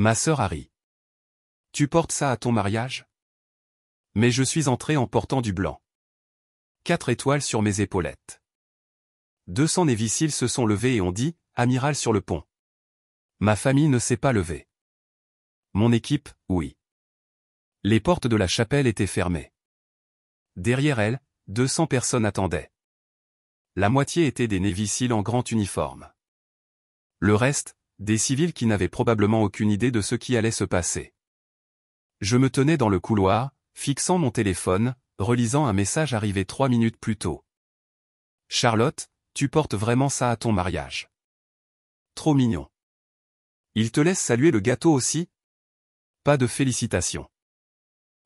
Ma sœur Harry. Tu portes ça à ton mariage? Mais je suis entré en portant du blanc. 4 étoiles sur mes épaulettes. 200 Navy Seals se sont levés et ont dit, amiral sur le pont. Ma famille ne s'est pas levée. Mon équipe, oui. Les portes de la chapelle étaient fermées. Derrière elle, 200 personnes attendaient. La moitié étaient des Navy Seals en grand uniforme. Le reste, des civils qui n'avaient probablement aucune idée de ce qui allait se passer. Je me tenais dans le couloir, fixant mon téléphone, relisant un message arrivé 3 minutes plus tôt. Charlotte, tu portes vraiment ça à ton mariage. Trop mignon. Il te laisse saluer le gâteau aussi? Pas de félicitations.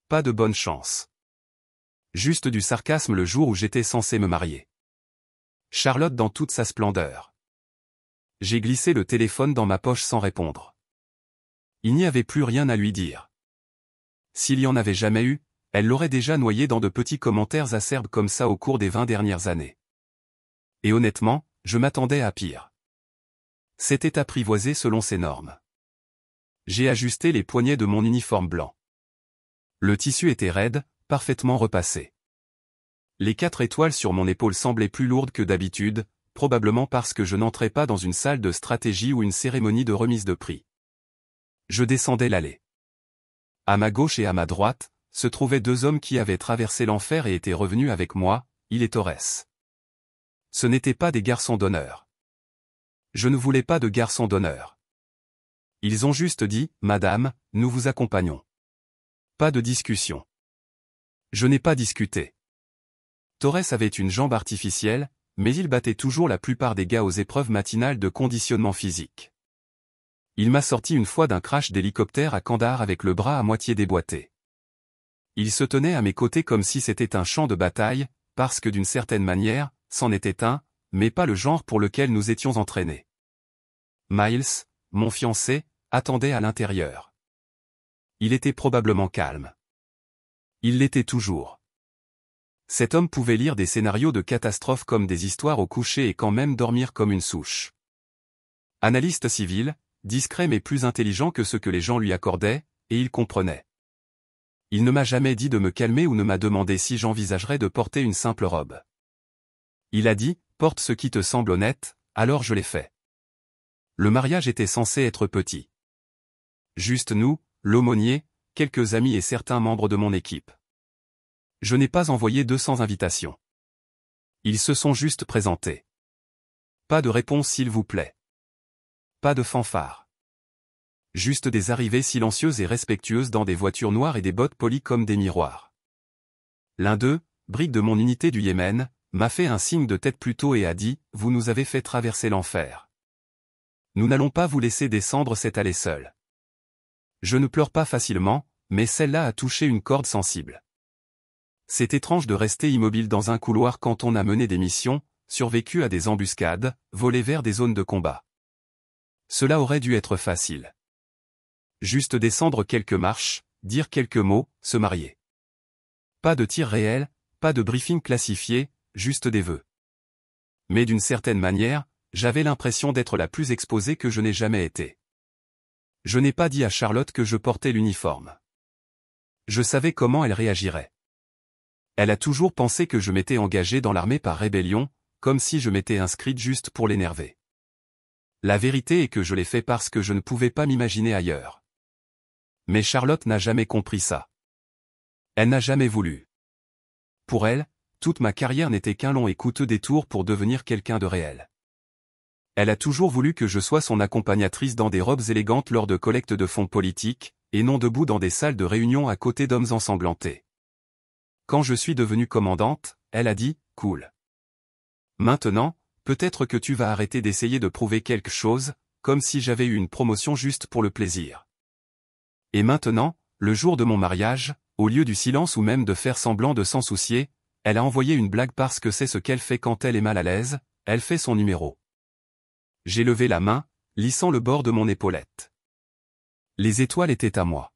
Pas de bonne chance. Juste du sarcasme le jour où j'étais censé me marier. Charlotte dans toute sa splendeur. J'ai glissé le téléphone dans ma poche sans répondre. Il n'y avait plus rien à lui dire. S'il y en avait jamais eu, elle l'aurait déjà noyé dans de petits commentaires acerbes comme ça au cours des 20 dernières années. Et honnêtement, je m'attendais à pire. C'était apprivoisé selon ses normes. J'ai ajusté les poignets de mon uniforme blanc. Le tissu était raide, parfaitement repassé. Les 4 étoiles sur mon épaule semblaient plus lourdes que d'habitude, probablement parce que je n'entrais pas dans une salle de stratégie ou une cérémonie de remise de prix. Je descendais l'allée. À ma gauche et à ma droite, se trouvaient 2 hommes qui avaient traversé l'enfer et étaient revenus avec moi, il et Torres. Ce n'étaient pas des garçons d'honneur. Je ne voulais pas de garçons d'honneur. Ils ont juste dit, Madame, nous vous accompagnons. Pas de discussion. Je n'ai pas discuté. Torres avait une jambe artificielle, mais il battait toujours la plupart des gars aux épreuves matinales de conditionnement physique. Il m'a sorti une fois d'un crash d'hélicoptère à Kandahar avec le bras à moitié déboîté. Il se tenait à mes côtés comme si c'était un champ de bataille, parce que d'une certaine manière, c'en était un, mais pas le genre pour lequel nous étions entraînés. Miles, mon fiancé, attendait à l'intérieur. Il était probablement calme. Il l'était toujours. Cet homme pouvait lire des scénarios de catastrophes comme des histoires au coucher et quand même dormir comme une souche. Analyste civil, discret mais plus intelligent que ce que les gens lui accordaient, et il comprenait. Il ne m'a jamais dit de me calmer ou ne m'a demandé si j'envisagerais de porter une simple robe. Il a dit, porte ce qui te semble honnête, alors je l'ai fait. Le mariage était censé être petit. Juste nous, l'aumônier, quelques amis et certains membres de mon équipe. Je n'ai pas envoyé 200 invitations. Ils se sont juste présentés. Pas de réponse s'il vous plaît. Pas de fanfare. Juste des arrivées silencieuses et respectueuses dans des voitures noires et des bottes polies comme des miroirs. L'un d'eux, brick de mon unité du Yémen, m'a fait un signe de tête plus tôt et a dit, vous nous avez fait traverser l'enfer. Nous n'allons pas vous laisser descendre cette allée seule. Je ne pleure pas facilement, mais celle-là a touché une corde sensible. C'est étrange de rester immobile dans un couloir quand on a mené des missions, survécu à des embuscades, volé vers des zones de combat. Cela aurait dû être facile. Juste descendre quelques marches, dire quelques mots, se marier. Pas de tir réel, pas de briefing classifié, juste des vœux. Mais d'une certaine manière, j'avais l'impression d'être la plus exposée que je n'ai jamais été. Je n'ai pas dit à Charlotte que je portais l'uniforme. Je savais comment elle réagirait. Elle a toujours pensé que je m'étais engagé dans l'armée par rébellion, comme si je m'étais inscrite juste pour l'énerver. La vérité est que je l'ai fait parce que je ne pouvais pas m'imaginer ailleurs. Mais Charlotte n'a jamais compris ça. Elle n'a jamais voulu. Pour elle, toute ma carrière n'était qu'un long et coûteux détour pour devenir quelqu'un de réel. Elle a toujours voulu que je sois son accompagnatrice dans des robes élégantes lors de collectes de fonds politiques, et non debout dans des salles de réunion à côté d'hommes ensanglantés. Quand je suis devenue commandante, elle a dit, cool. Maintenant, peut-être que tu vas arrêter d'essayer de prouver quelque chose, comme si j'avais eu une promotion juste pour le plaisir. Et maintenant, le jour de mon mariage, au lieu du silence ou même de faire semblant de s'en soucier, elle a envoyé une blague parce que c'est ce qu'elle fait quand elle est mal à l'aise, elle fait son numéro. J'ai levé la main, lissant le bord de mon épaulette. Les étoiles étaient à moi.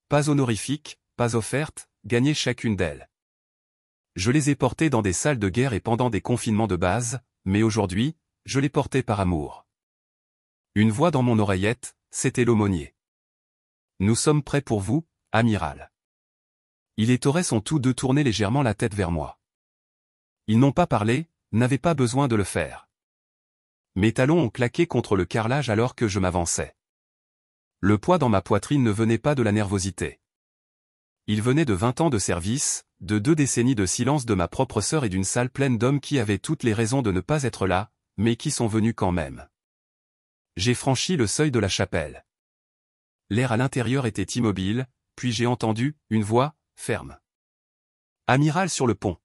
Pas honorifiques, pas offertes, gagner chacune d'elles. Je les ai portées dans des salles de guerre et pendant des confinements de base, mais aujourd'hui, je les portais par amour. Une voix dans mon oreillette, c'était l'aumônier. Nous sommes prêts pour vous, amiral. Il et Torres ont tous deux tourné légèrement la tête vers moi. Ils n'ont pas parlé, n'avaient pas besoin de le faire. Mes talons ont claqué contre le carrelage alors que je m'avançais. Le poids dans ma poitrine ne venait pas de la nervosité. Il venait de 20 ans de service, de 2 décennies de silence de ma propre sœur et d'une salle pleine d'hommes qui avaient toutes les raisons de ne pas être là, mais qui sont venus quand même. J'ai franchi le seuil de la chapelle. L'air à l'intérieur était immobile, puis j'ai entendu une voix ferme. Amiral sur le pont.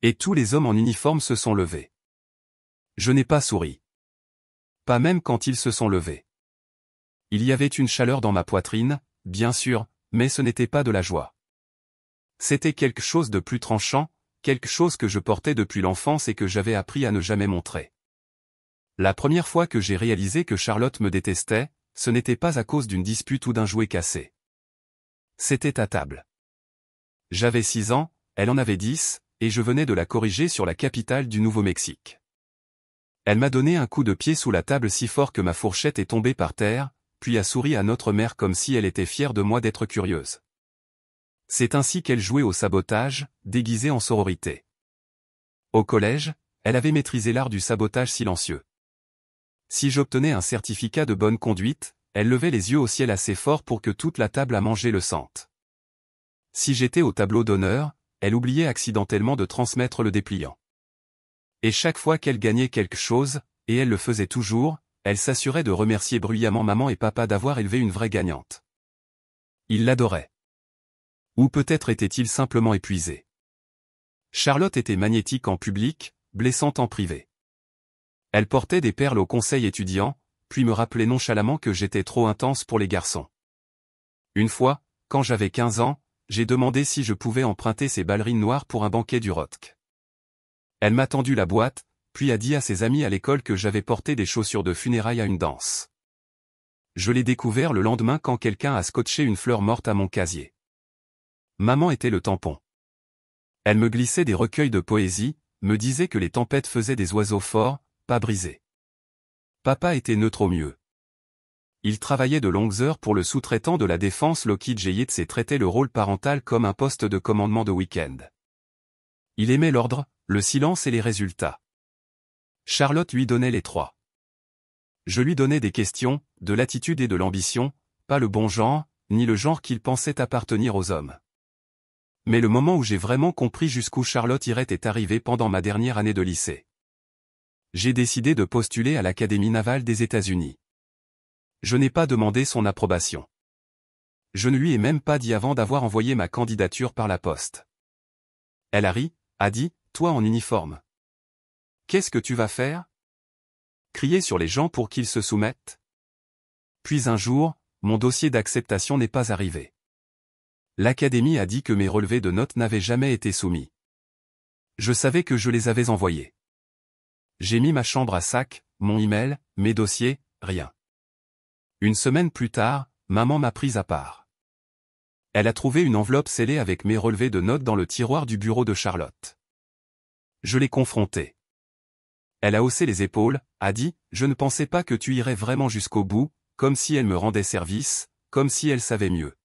Et tous les hommes en uniforme se sont levés. Je n'ai pas souri. Pas même quand ils se sont levés. Il y avait une chaleur dans ma poitrine, bien sûr, mais ce n'était pas de la joie. C'était quelque chose de plus tranchant, quelque chose que je portais depuis l'enfance et que j'avais appris à ne jamais montrer. La première fois que j'ai réalisé que Charlotte me détestait, ce n'était pas à cause d'une dispute ou d'un jouet cassé. C'était à table. J'avais 6 ans, elle en avait 10, et je venais de la corriger sur la capitale du Nouveau-Mexique. Elle m'a donné un coup de pied sous la table si fort que ma fourchette est tombée par terre, puis a souri à notre mère comme si elle était fière de moi d'être curieuse. C'est ainsi qu'elle jouait au sabotage, déguisée en sororité. Au collège, elle avait maîtrisé l'art du sabotage silencieux. Si j'obtenais un certificat de bonne conduite, elle levait les yeux au ciel assez fort pour que toute la table à manger le sente. Si j'étais au tableau d'honneur, elle oubliait accidentellement de transmettre le dépliant. Et chaque fois qu'elle gagnait quelque chose, et elle le faisait toujours, elle s'assurait de remercier bruyamment maman et papa d'avoir élevé une vraie gagnante. Ils l'adoraient. Ou peut-être était-il simplement épuisé. Charlotte était magnétique en public, blessante en privé. Elle portait des perles au conseil étudiant, puis me rappelait nonchalamment que j'étais trop intense pour les garçons. Une fois, quand j'avais 15 ans, j'ai demandé si je pouvais emprunter ses ballerines noires pour un banquet du Rotk. Elle m'a tendu la boîte, puis a dit à ses amis à l'école que j'avais porté des chaussures de funérailles à une danse. Je l'ai découvert le lendemain quand quelqu'un a scotché une fleur morte à mon casier. Maman était le tampon. Elle me glissait des recueils de poésie, me disait que les tempêtes faisaient des oiseaux forts, pas brisés. Papa était neutre au mieux. Il travaillait de longues heures pour le sous-traitant de la défense Lockheed Yates et traitait le rôle parental comme un poste de commandement de week-end. Il aimait l'ordre, le silence et les résultats. Charlotte lui donnait les 3. Je lui donnais des questions, de l'attitude et de l'ambition, pas le bon genre, ni le genre qu'il pensait appartenir aux hommes. Mais le moment où j'ai vraiment compris jusqu'où Charlotte irait est arrivé pendant ma dernière année de lycée. J'ai décidé de postuler à l'Académie navale des États-Unis. Je n'ai pas demandé son approbation. Je ne lui ai même pas dit avant d'avoir envoyé ma candidature par la poste. Elle a ri, a dit, « Toi en uniforme. Qu'est-ce que tu vas faire ? Crier sur les gens pour qu'ils se soumettent ?» Puis un jour, mon dossier d'acceptation n'est pas arrivé. L'Académie a dit que mes relevés de notes n'avaient jamais été soumis. Je savais que je les avais envoyés. J'ai mis ma chambre à sac, mon email, mes dossiers, rien. Une semaine plus tard, maman m'a prise à part. Elle a trouvé une enveloppe scellée avec mes relevés de notes dans le tiroir du bureau de Charlotte. Je l'ai confrontée. Elle a haussé les épaules, a dit, « Je ne pensais pas que tu irais vraiment jusqu'au bout, comme si elle me rendait service, comme si elle savait mieux.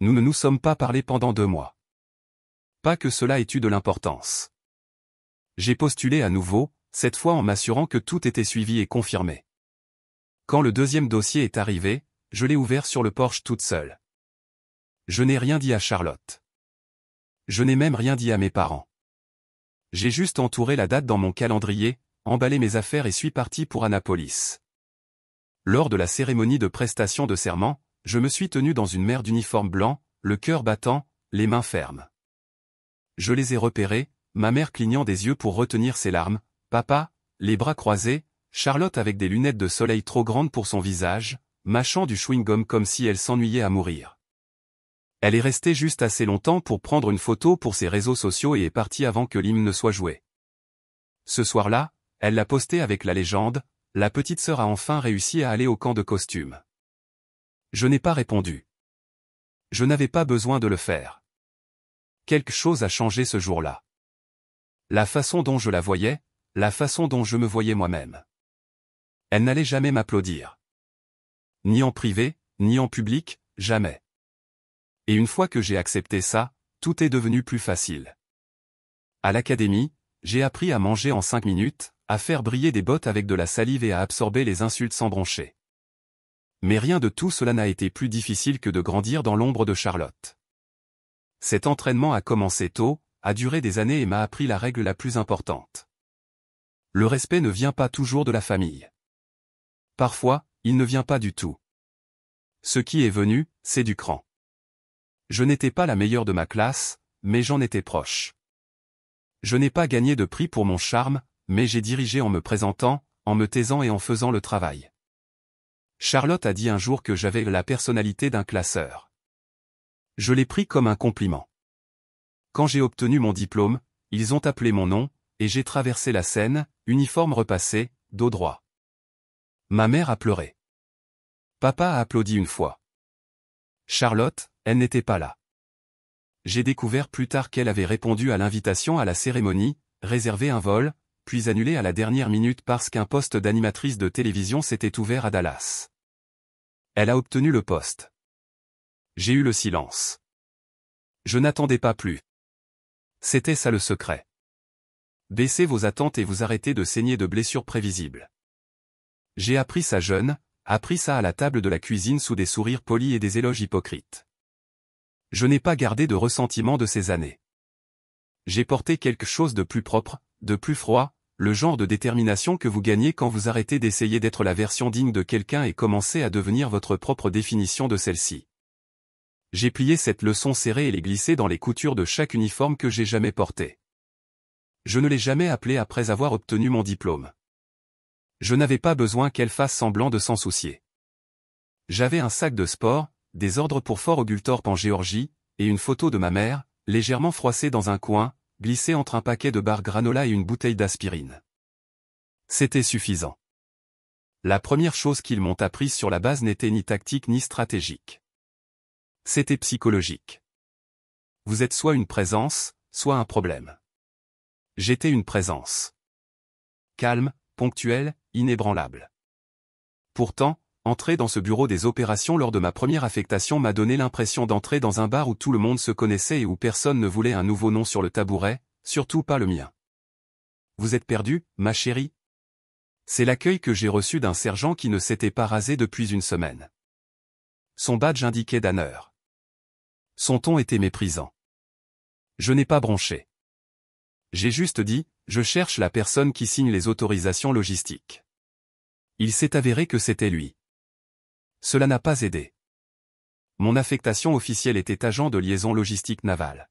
Nous ne nous sommes pas parlé pendant 2 mois. Pas que cela ait eu de l'importance. » J'ai postulé à nouveau, cette fois en m'assurant que tout était suivi et confirmé. Quand le deuxième dossier est arrivé, je l'ai ouvert sur le porche toute seule. Je n'ai rien dit à Charlotte. Je n'ai même rien dit à mes parents. J'ai juste entouré la date dans mon calendrier, emballé mes affaires et suis parti pour Annapolis. Lors de la cérémonie de prestation de serment, je me suis tenu dans une mer d'uniforme blanc, le cœur battant, les mains fermes. Je les ai repérés, ma mère clignant des yeux pour retenir ses larmes, papa, les bras croisés, Charlotte avec des lunettes de soleil trop grandes pour son visage, mâchant du chewing-gum comme si elle s'ennuyait à mourir. Elle est restée juste assez longtemps pour prendre une photo pour ses réseaux sociaux et est partie avant que l'hymne ne soit joué. Ce soir-là, elle l'a posté avec la légende, « La petite sœur a enfin réussi à aller au camp de costume. » Je n'ai pas répondu. Je n'avais pas besoin de le faire. Quelque chose a changé ce jour-là. La façon dont je la voyais, la façon dont je me voyais moi-même. Elle n'allait jamais m'applaudir. ni en privé, ni en public, jamais. Et une fois que j'ai accepté ça, tout est devenu plus facile. À l'académie, j'ai appris à manger en 5 minutes, à faire briller des bottes avec de la salive et à absorber les insultes sans broncher. Mais rien de tout cela n'a été plus difficile que de grandir dans l'ombre de Charlotte. Cet entraînement a commencé tôt, a duré des années et m'a appris la règle la plus importante. Le respect ne vient pas toujours de la famille. Parfois, il ne vient pas du tout. Ce qui est venu, c'est du cran. Je n'étais pas la meilleure de ma classe, mais j'en étais proche. Je n'ai pas gagné de prix pour mon charme, mais j'ai dirigé en me présentant, en me taisant et en faisant le travail. Charlotte a dit un jour que j'avais la personnalité d'un classeur. Je l'ai pris comme un compliment. Quand j'ai obtenu mon diplôme, ils ont appelé mon nom, et j'ai traversé la scène, uniforme repassé, dos droit. Ma mère a pleuré. Papa a applaudi une fois. Charlotte, elle n'était pas là. J'ai découvert plus tard qu'elle avait répondu à l'invitation à la cérémonie, réservé un vol, puis annulé à la dernière minute parce qu'un poste d'animatrice de télévision s'était ouvert à Dallas. Elle a obtenu le poste. J'ai eu le silence. Je n'attendais pas plus. C'était ça le secret. Baissez vos attentes et vous arrêtez de saigner de blessures prévisibles. J'ai appris ça jeune, appris ça à la table de la cuisine sous des sourires polis et des éloges hypocrites. Je n'ai pas gardé de ressentiment de ces années. J'ai porté quelque chose de plus propre, de plus froid, le genre de détermination que vous gagnez quand vous arrêtez d'essayer d'être la version digne de quelqu'un et commencez à devenir votre propre définition de celle-ci. J'ai plié cette leçon serrée et l'ai glissée dans les coutures de chaque uniforme que j'ai jamais porté. Je ne l'ai jamais appelée après avoir obtenu mon diplôme. Je n'avais pas besoin qu'elle fasse semblant de s'en soucier. J'avais un sac de sport, des ordres pour Fort Oglethorpe en Géorgie, et une photo de ma mère, légèrement froissée dans un coin, glissée entre un paquet de barres granola et une bouteille d'aspirine. C'était suffisant. La première chose qu'ils m'ont apprise sur la base n'était ni tactique ni stratégique. C'était psychologique. Vous êtes soit une présence, soit un problème. J'étais une présence. Calme, ponctuelle, inébranlable. Pourtant, entrer dans ce bureau des opérations lors de ma première affectation m'a donné l'impression d'entrer dans un bar où tout le monde se connaissait et où personne ne voulait un nouveau nom sur le tabouret, surtout pas le mien. Vous êtes perdu, ma chérie? C'est l'accueil que j'ai reçu d'un sergent qui ne s'était pas rasé depuis une semaine. Son badge indiquait d'honneur. Son ton était méprisant. Je n'ai pas bronché. J'ai juste dit, je cherche la personne qui signe les autorisations logistiques. Il s'est avéré que c'était lui. Cela n'a pas aidé. Mon affectation officielle était agent de liaison logistique navale.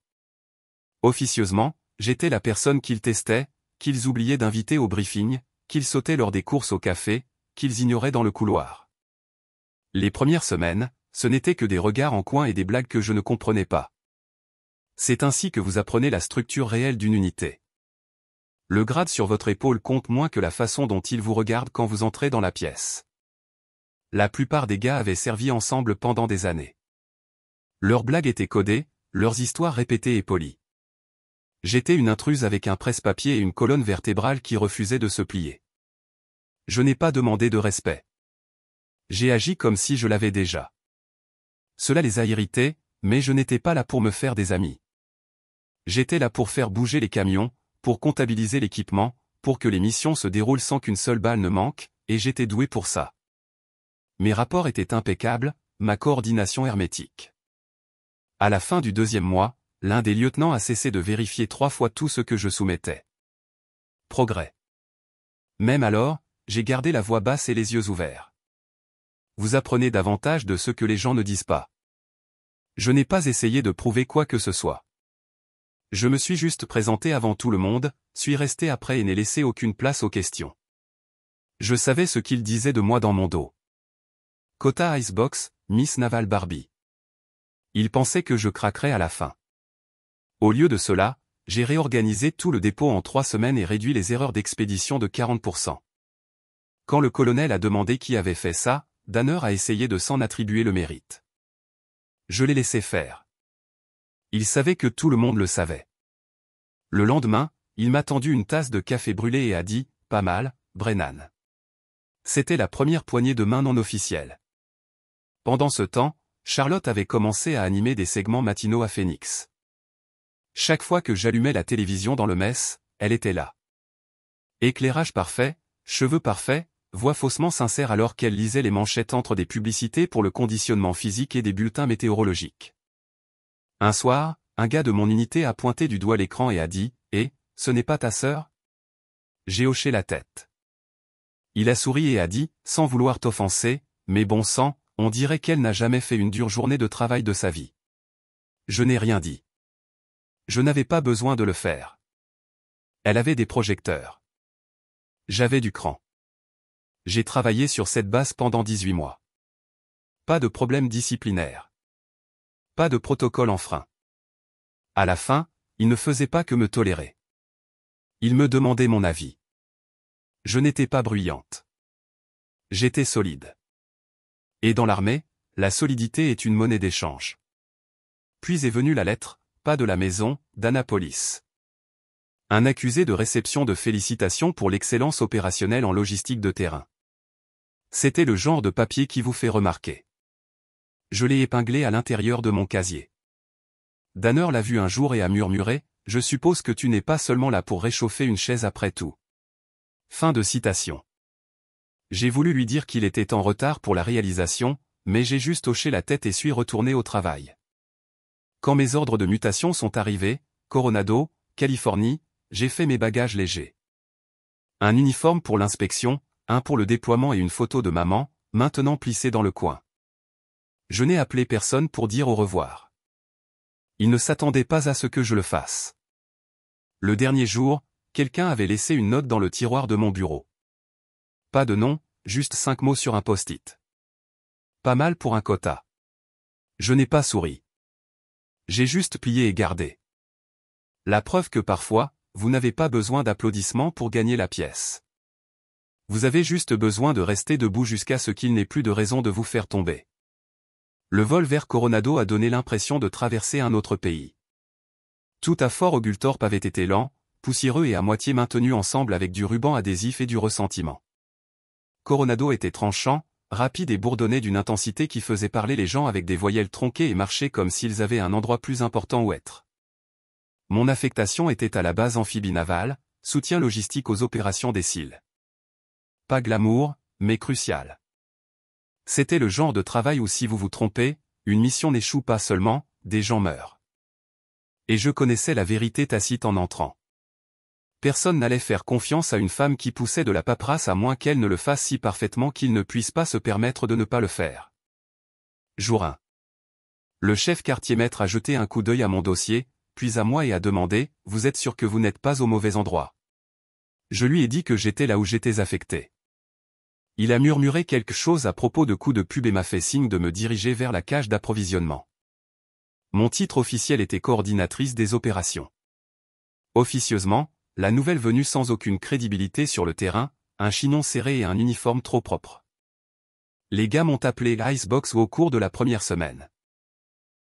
Officieusement, j'étais la personne qu'ils testaient, qu'ils oubliaient d'inviter au briefing, qu'ils sautaient lors des courses au café, qu'ils ignoraient dans le couloir. Les premières semaines, ce n'était que des regards en coin et des blagues que je ne comprenais pas. C'est ainsi que vous apprenez la structure réelle d'une unité. Le grade sur votre épaule compte moins que la façon dont il vous regarde quand vous entrez dans la pièce. La plupart des gars avaient servi ensemble pendant des années. Leurs blagues étaient codées, leurs histoires répétées et polies. J'étais une intruse avec un presse-papier et une colonne vertébrale qui refusait de se plier. Je n'ai pas demandé de respect. J'ai agi comme si je l'avais déjà. Cela les a irrités, mais je n'étais pas là pour me faire des amis. J'étais là pour faire bouger les camions, pour comptabiliser l'équipement, pour que les missions se déroulent sans qu'une seule balle ne manque, et j'étais doué pour ça. Mes rapports étaient impeccables, ma coordination hermétique. À la fin du 2e mois, l'un des lieutenants a cessé de vérifier 3 fois tout ce que je soumettais. Progrès. Même alors, j'ai gardé la voix basse et les yeux ouverts. Vous apprenez davantage de ce que les gens ne disent pas. Je n'ai pas essayé de prouver quoi que ce soit. Je me suis juste présenté avant tout le monde, suis resté après et n'ai laissé aucune place aux questions. Je savais ce qu'ils disaient de moi dans mon dos. Quota Icebox, Miss Naval Barbie. Ils pensaient que je craquerais à la fin. Au lieu de cela, j'ai réorganisé tout le dépôt en 3 semaines et réduit les erreurs d'expédition de 40%. Quand le colonel a demandé qui avait fait ça, Danner a essayé de s'en attribuer le mérite. Je l'ai laissé faire. Il savait que tout le monde le savait. Le lendemain, il m'a tendu une tasse de café brûlé et a dit, pas mal, Brennan. C'était la première poignée de main non officielle. Pendant ce temps, Charlotte avait commencé à animer des segments matinaux à Phoenix. Chaque fois que j'allumais la télévision dans le mess, elle était là. Éclairage parfait, cheveux parfaits, voix faussement sincère alors qu'elle lisait les manchettes entre des publicités pour le conditionnement physique et des bulletins météorologiques. Un soir, un gars de mon unité a pointé du doigt l'écran et a dit « Eh, ce n'est pas ta sœur ?» J'ai hoché la tête. Il a souri et a dit, sans vouloir t'offenser, « Mais bon sang, on dirait qu'elle n'a jamais fait une dure journée de travail de sa vie. » Je n'ai rien dit. Je n'avais pas besoin de le faire. Elle avait des projecteurs. J'avais du cran. J'ai travaillé sur cette base pendant 18 mois. Pas de problème disciplinaire. Pas de protocole enfreint. À la fin, il ne faisait pas que me tolérer. Il me demandait mon avis. Je n'étais pas bruyante. J'étais solide. Et dans l'armée, la solidité est une monnaie d'échange. Puis est venue la lettre, pas de la maison, d'Annapolis. Un accusé de réception de félicitations pour l'excellence opérationnelle en logistique de terrain. C'était le genre de papier qui vous fait remarquer. Je l'ai épinglé à l'intérieur de mon casier. Danner l'a vu un jour et a murmuré, « Je suppose que tu n'es pas seulement là pour réchauffer une chaise après tout. » Fin de citation. J'ai voulu lui dire qu'il était en retard pour la réalisation, mais j'ai juste hoché la tête et suis retourné au travail. Quand mes ordres de mutation sont arrivés, Coronado, Californie, j'ai fait mes bagages légers. Un uniforme pour l'inspection, un pour le déploiement et une photo de maman, maintenant plissée dans le coin. Je n'ai appelé personne pour dire au revoir. Il ne s'attendait pas à ce que je le fasse. Le dernier jour, quelqu'un avait laissé une note dans le tiroir de mon bureau. Pas de nom, juste 5 mots sur un post-it. Pas mal pour un quota. Je n'ai pas souri. J'ai juste plié et gardé. La preuve que parfois, vous n'avez pas besoin d'applaudissements pour gagner la pièce. Vous avez juste besoin de rester debout jusqu'à ce qu'il n'ait plus de raison de vous faire tomber. Le vol vers Coronado a donné l'impression de traverser un autre pays. Tout à Fort Oglethorpe avait été lent, poussiéreux et à moitié maintenu ensemble avec du ruban adhésif et du ressentiment. Coronado était tranchant, rapide et bourdonnait d'une intensité qui faisait parler les gens avec des voyelles tronquées et marcher comme s'ils avaient un endroit plus important où être. Mon affectation était à la base amphibie navale, soutien logistique aux opérations des SEAL. Pas glamour, mais crucial. C'était le genre de travail où si vous vous trompez, une mission n'échoue pas seulement, des gens meurent. Et je connaissais la vérité tacite en entrant. Personne n'allait faire confiance à une femme qui poussait de la paperasse à moins qu'elle ne le fasse si parfaitement qu'il ne puisse pas se permettre de ne pas le faire. Jour 1. Le chef quartier-maître a jeté un coup d'œil à mon dossier, puis à moi et a demandé, « Vous êtes sûr que vous n'êtes pas au mauvais endroit ?» Je lui ai dit que j'étais là où j'étais affecté. Il a murmuré quelque chose à propos de coups de pub et m'a fait signe de me diriger vers la cage d'approvisionnement. Mon titre officiel était coordinatrice des opérations. Officieusement, la nouvelle venue sans aucune crédibilité sur le terrain, un chignon serré et un uniforme trop propre. Les gars m'ont appelé l'Icebox au cours de la première semaine.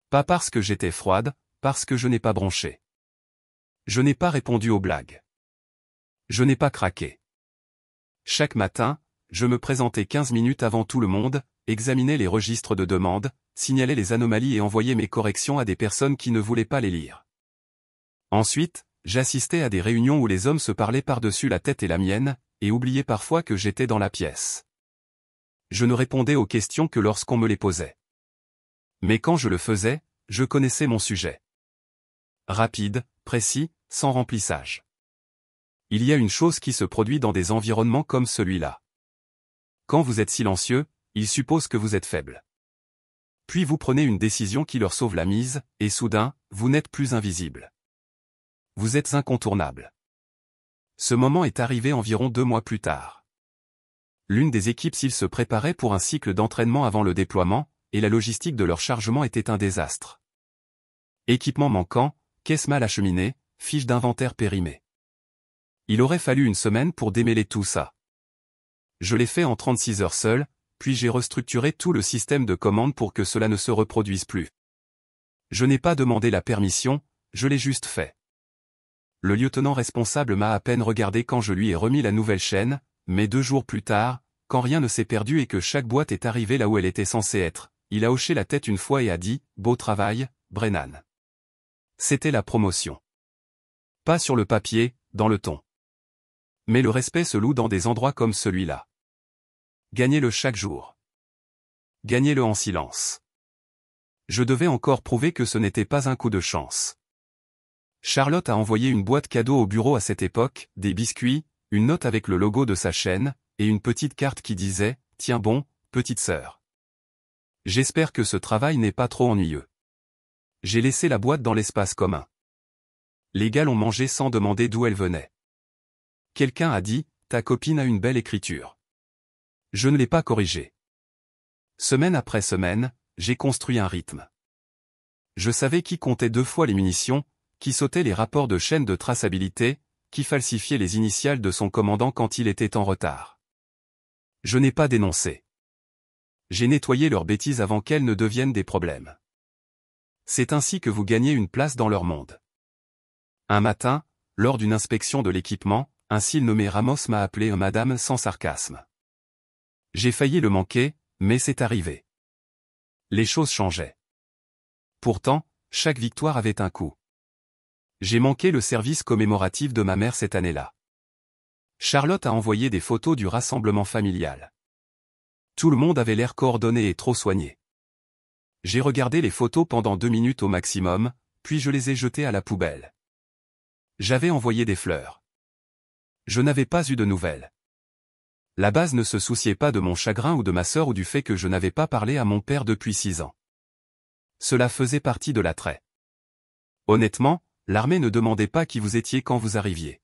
Pas parce que j'étais froide, parce que je n'ai pas bronché. Je n'ai pas répondu aux blagues. Je n'ai pas craqué. Chaque matin, je me présentais 15 minutes avant tout le monde, examinais les registres de demande, signalais les anomalies et envoyais mes corrections à des personnes qui ne voulaient pas les lire. Ensuite, j'assistais à des réunions où les hommes se parlaient par-dessus la tête et la mienne, et oubliaient parfois que j'étais dans la pièce. Je ne répondais aux questions que lorsqu'on me les posait. Mais quand je le faisais, je connaissais mon sujet. Rapide, précis, sans remplissage. Il y a une chose qui se produit dans des environnements comme celui-là. Quand vous êtes silencieux, ils supposent que vous êtes faible. Puis vous prenez une décision qui leur sauve la mise, et soudain, vous n'êtes plus invisible. Vous êtes incontournable. Ce moment est arrivé environ 2 mois plus tard. L'une des équipes s'ils se préparaient pour un cycle d'entraînement avant le déploiement, et la logistique de leur chargement était un désastre. Équipement manquant, caisse mal acheminée, fiche d'inventaire périmée. Il aurait fallu une semaine pour démêler tout ça. Je l'ai fait en 36 heures seul, puis j'ai restructuré tout le système de commande pour que cela ne se reproduise plus. Je n'ai pas demandé la permission, je l'ai juste fait. Le lieutenant responsable m'a à peine regardé quand je lui ai remis la nouvelle chaîne, mais 2 jours plus tard, quand rien ne s'est perdu et que chaque boîte est arrivée là où elle était censée être, il a hoché la tête une fois et a dit « Beau travail, Brennan ». C'était la promotion. Pas sur le papier, dans le ton. Mais le respect se loue dans des endroits comme celui-là. Gagnez-le chaque jour. Gagnez-le en silence. Je devais encore prouver que ce n'était pas un coup de chance. Charlotte a envoyé une boîte cadeau au bureau à cette époque, des biscuits, une note avec le logo de sa chaîne, et une petite carte qui disait « Tiens bon, petite sœur. J'espère que ce travail n'est pas trop ennuyeux. » J'ai laissé la boîte dans l'espace commun. Les gars l'ont mangée sans demander d'où elle venait. Quelqu'un a dit « Ta copine a une belle écriture. » Je ne l'ai pas corrigée. Semaine après semaine, j'ai construit un rythme. Je savais qui comptait 2 fois les munitions, qui sautait les rapports de chaîne de traçabilité, qui falsifiait les initiales de son commandant quand il était en retard. Je n'ai pas dénoncé. J'ai nettoyé leurs bêtises avant qu'elles ne deviennent des problèmes. C'est ainsi que vous gagnez une place dans leur monde. Un matin, lors d'une inspection de l'équipement, un cil nommé Ramos m'a appelé un madame sans sarcasme. J'ai failli le manquer, mais c'est arrivé. Les choses changeaient. Pourtant, chaque victoire avait un coût. J'ai manqué le service commémoratif de ma mère cette année-là. Charlotte a envoyé des photos du rassemblement familial. Tout le monde avait l'air coordonné et trop soigné. J'ai regardé les photos pendant 2 minutes au maximum, puis je les ai jetées à la poubelle. J'avais envoyé des fleurs. Je n'avais pas eu de nouvelles. La base ne se souciait pas de mon chagrin ou de ma sœur ou du fait que je n'avais pas parlé à mon père depuis 6 ans. Cela faisait partie de l'attrait. Honnêtement, l'armée ne demandait pas qui vous étiez quand vous arriviez.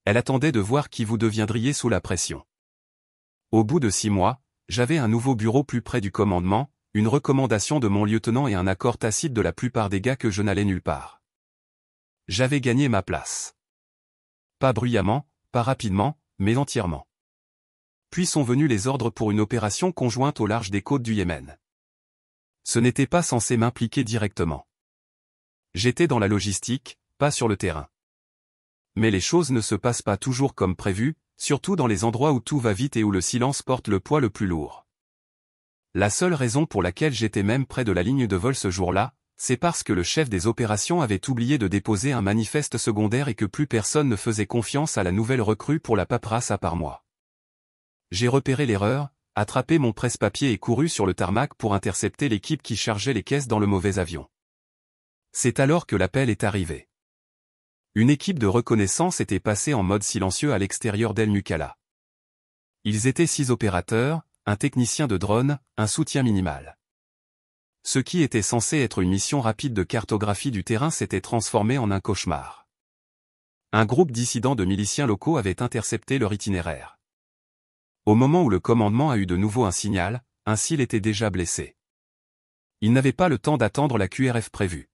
Elle attendait de voir qui vous deviendriez sous la pression. Au bout de 6 mois, j'avais un nouveau bureau plus près du commandement, une recommandation de mon lieutenant et un accord tacite de la plupart des gars que je n'allais nulle part. J'avais gagné ma place. Pas bruyamment, pas rapidement, mais entièrement. Puis sont venus les ordres pour une opération conjointe au large des côtes du Yémen. Ce n'était pas censé m'impliquer directement. J'étais dans la logistique, pas sur le terrain. Mais les choses ne se passent pas toujours comme prévu, surtout dans les endroits où tout va vite et où le silence porte le poids le plus lourd. La seule raison pour laquelle j'étais même près de la ligne de vol ce jour-là, c'est parce que le chef des opérations avait oublié de déposer un manifeste secondaire et que plus personne ne faisait confiance à la nouvelle recrue pour la paperasse à part moi. J'ai repéré l'erreur, attrapé mon presse-papier et couru sur le tarmac pour intercepter l'équipe qui chargeait les caisses dans le mauvais avion. C'est alors que l'appel est arrivé. Une équipe de reconnaissance était passée en mode silencieux à l'extérieur d'El Mukalla. Ils étaient 6 opérateurs, un technicien de drone, un soutien minimal. Ce qui était censé être une mission rapide de cartographie du terrain s'était transformé en un cauchemar. Un groupe dissidents de miliciens locaux avait intercepté leur itinéraire. Au moment où le commandement a eu de nouveau un signal, un cil était déjà blessé. Il n'avait pas le temps d'attendre la QRF prévue.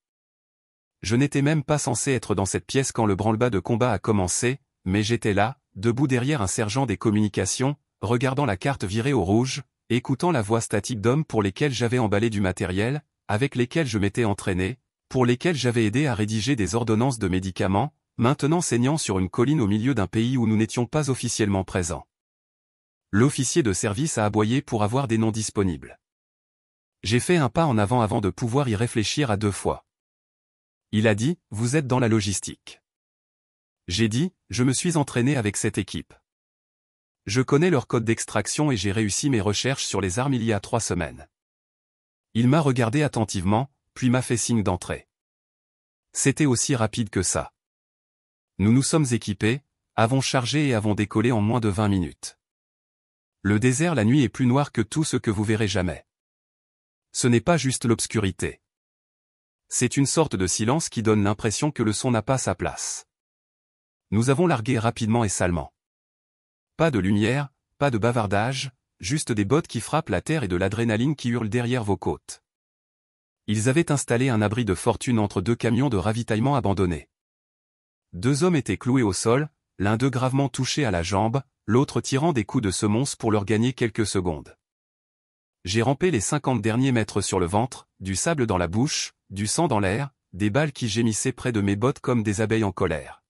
Je n'étais même pas censé être dans cette pièce quand le branle-bas de combat a commencé, mais j'étais là, debout derrière un sergent des communications, regardant la carte virer au rouge, écoutant la voix statique d'hommes pour lesquels j'avais emballé du matériel, avec lesquels je m'étais entraîné, pour lesquels j'avais aidé à rédiger des ordonnances de médicaments, maintenant saignant sur une colline au milieu d'un pays où nous n'étions pas officiellement présents. L'officier de service a aboyé pour avoir des noms disponibles. J'ai fait un pas en avant de pouvoir y réfléchir à 2 fois. Il a dit, vous êtes dans la logistique. J'ai dit, je me suis entraîné avec cette équipe. Je connais leur code d'extraction et j'ai réussi mes recherches sur les armes il y a 3 semaines. Il m'a regardé attentivement, puis m'a fait signe d'entrer. C'était aussi rapide que ça. Nous nous sommes équipés, avons chargé et avons décollé en moins de 20 minutes. Le désert la nuit est plus noir que tout ce que vous verrez jamais. Ce n'est pas juste l'obscurité. C'est une sorte de silence qui donne l'impression que le son n'a pas sa place. Nous avons largué rapidement et salement. Pas de lumière, pas de bavardage, juste des bottes qui frappent la terre et de l'adrénaline qui hurle derrière vos côtes. Ils avaient installé un abri de fortune entre 2 camions de ravitaillement abandonnés. 2 hommes étaient cloués au sol, l'un d'eux gravement touché à la jambe, l'autre tirant des coups de semonce pour leur gagner quelques secondes. J'ai rampé les 50 derniers mètres sur le ventre, du sable dans la bouche, du sang dans l'air, des balles qui gémissaient près de mes bottes comme des abeilles en colère.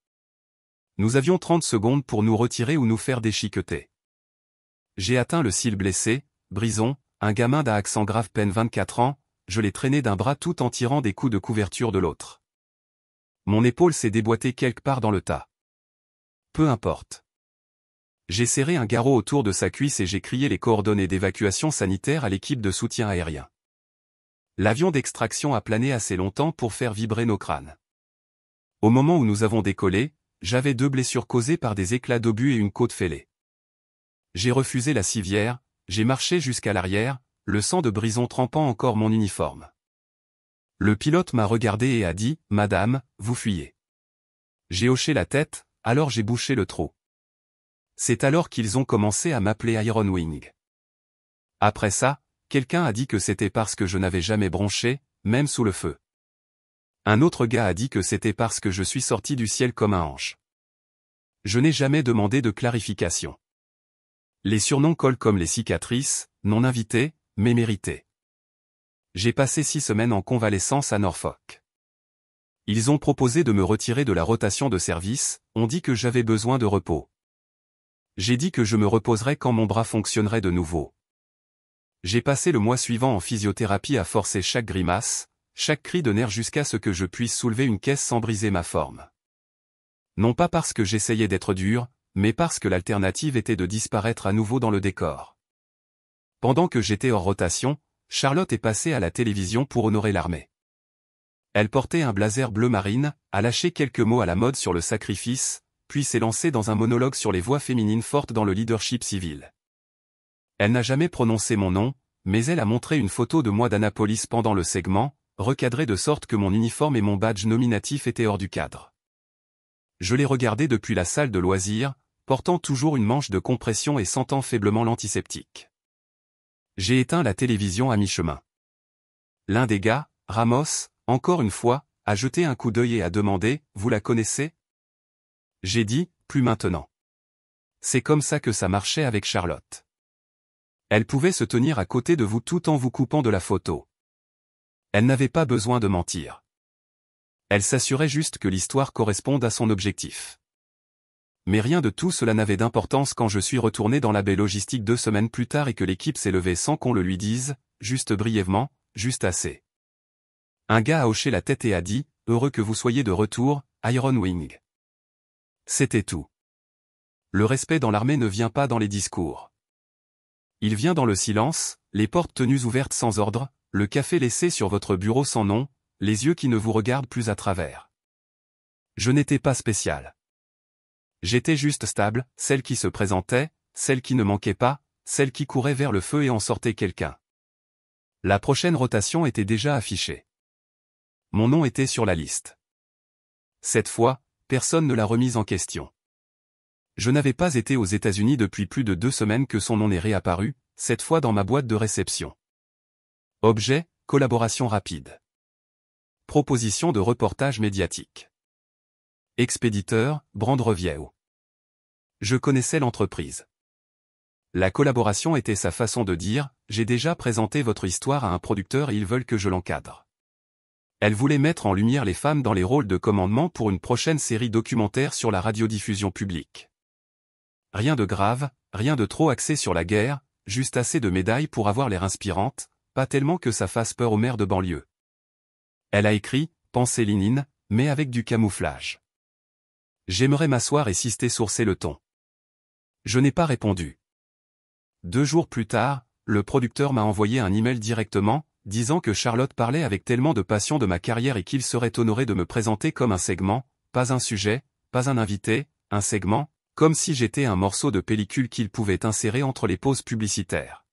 Nous avions 30 secondes pour nous retirer ou nous faire déchiqueter. J'ai atteint le cil blessé, Brison, un gamin d'un accent grave peine 24 ans, je l'ai traîné d'un bras tout en tirant des coups de couverture de l'autre. Mon épaule s'est déboîtée quelque part dans le tas. Peu importe. J'ai serré un garrot autour de sa cuisse et j'ai crié les coordonnées d'évacuation sanitaire à l'équipe de soutien aérien. L'avion d'extraction a plané assez longtemps pour faire vibrer nos crânes. Au moment où nous avons décollé, j'avais 2 blessures causées par des éclats d'obus et une côte fêlée. J'ai refusé la civière, j'ai marché jusqu'à l'arrière, le sang de brison trempant encore mon uniforme. Le pilote m'a regardé et a dit « Madame, vous fuyez ». J'ai hoché la tête, alors j'ai bouché le trou. C'est alors qu'ils ont commencé à m'appeler Iron Wing. Après ça, quelqu'un a dit que c'était parce que je n'avais jamais bronché, même sous le feu. Un autre gars a dit que c'était parce que je suis sorti du ciel comme un ange. Je n'ai jamais demandé de clarification. Les surnoms collent comme les cicatrices, non invités, mais mérités. J'ai passé 6 semaines en convalescence à Norfolk. Ils ont proposé de me retirer de la rotation de service, on dit que j'avais besoin de repos. J'ai dit que je me reposerais quand mon bras fonctionnerait de nouveau. J'ai passé le mois suivant en physiothérapie à forcer chaque grimace, chaque cri de nerfs jusqu'à ce que je puisse soulever une caisse sans briser ma forme. Non pas parce que j'essayais d'être dur, mais parce que l'alternative était de disparaître à nouveau dans le décor. Pendant que j'étais hors rotation, Charlotte est passée à la télévision pour honorer l'armée. Elle portait un blazer bleu marine, a lâché quelques mots à la mode sur le sacrifice, puis s'est lancée dans un monologue sur les voix féminines fortes dans le leadership civil. Elle n'a jamais prononcé mon nom, mais elle a montré une photo de moi d'Annapolis pendant le segment, recadrée de sorte que mon uniforme et mon badge nominatif étaient hors du cadre. Je l'ai regardée depuis la salle de loisirs, portant toujours une manche de compression et sentant faiblement l'antiseptique. J'ai éteint la télévision à mi-chemin. L'un des gars, Ramos, encore une fois, a jeté un coup d'œil et a demandé « Vous la connaissez ?» J'ai dit « Plus maintenant. » C'est comme ça que ça marchait avec Charlotte. Elle pouvait se tenir à côté de vous tout en vous coupant de la photo. Elle n'avait pas besoin de mentir. Elle s'assurait juste que l'histoire corresponde à son objectif. Mais rien de tout cela n'avait d'importance quand je suis retourné dans la baie logistique 2 semaines plus tard et que l'équipe s'est levée sans qu'on le lui dise, juste brièvement, juste assez. Un gars a hoché la tête et a dit « Heureux que vous soyez de retour, Iron Wing ». C'était tout. Le respect dans l'armée ne vient pas dans les discours. Il vient dans le silence, les portes tenues ouvertes sans ordre, le café laissé sur votre bureau sans nom, les yeux qui ne vous regardent plus à travers. Je n'étais pas spécial. J'étais juste stable, celle qui se présentait, celle qui ne manquait pas, celle qui courait vers le feu et en sortait quelqu'un. La prochaine rotation était déjà affichée. Mon nom était sur la liste. Cette fois, personne ne l'a remise en question. Je n'avais pas été aux États-Unis depuis plus de 2 semaines que son nom est réapparu, cette fois dans ma boîte de réception. Objet, collaboration rapide. Proposition de reportage médiatique. Expéditeur, Brand-Review. Je connaissais l'entreprise. La collaboration était sa façon de dire « J'ai déjà présenté votre histoire à un producteur et ils veulent que je l'encadre ». Elle voulait mettre en lumière les femmes dans les rôles de commandement pour une prochaine série documentaire sur la radiodiffusion publique. Rien de grave, rien de trop axé sur la guerre, juste assez de médailles pour avoir l'air inspirante, pas tellement que ça fasse peur aux maires de banlieue. Elle a écrit « Pensée lénine », mais avec du camouflage. J'aimerais m'asseoir et sister sourcer le ton. Je n'ai pas répondu. 2 jours plus tard, le producteur m'a envoyé un email directement, disant que Charlotte parlait avec tellement de passion de ma carrière et qu'il serait honoré de me présenter comme un segment, pas un sujet, pas un invité, un segment, comme si j'étais un morceau de pellicule qu'il pouvait insérer entre les pauses publicitaires.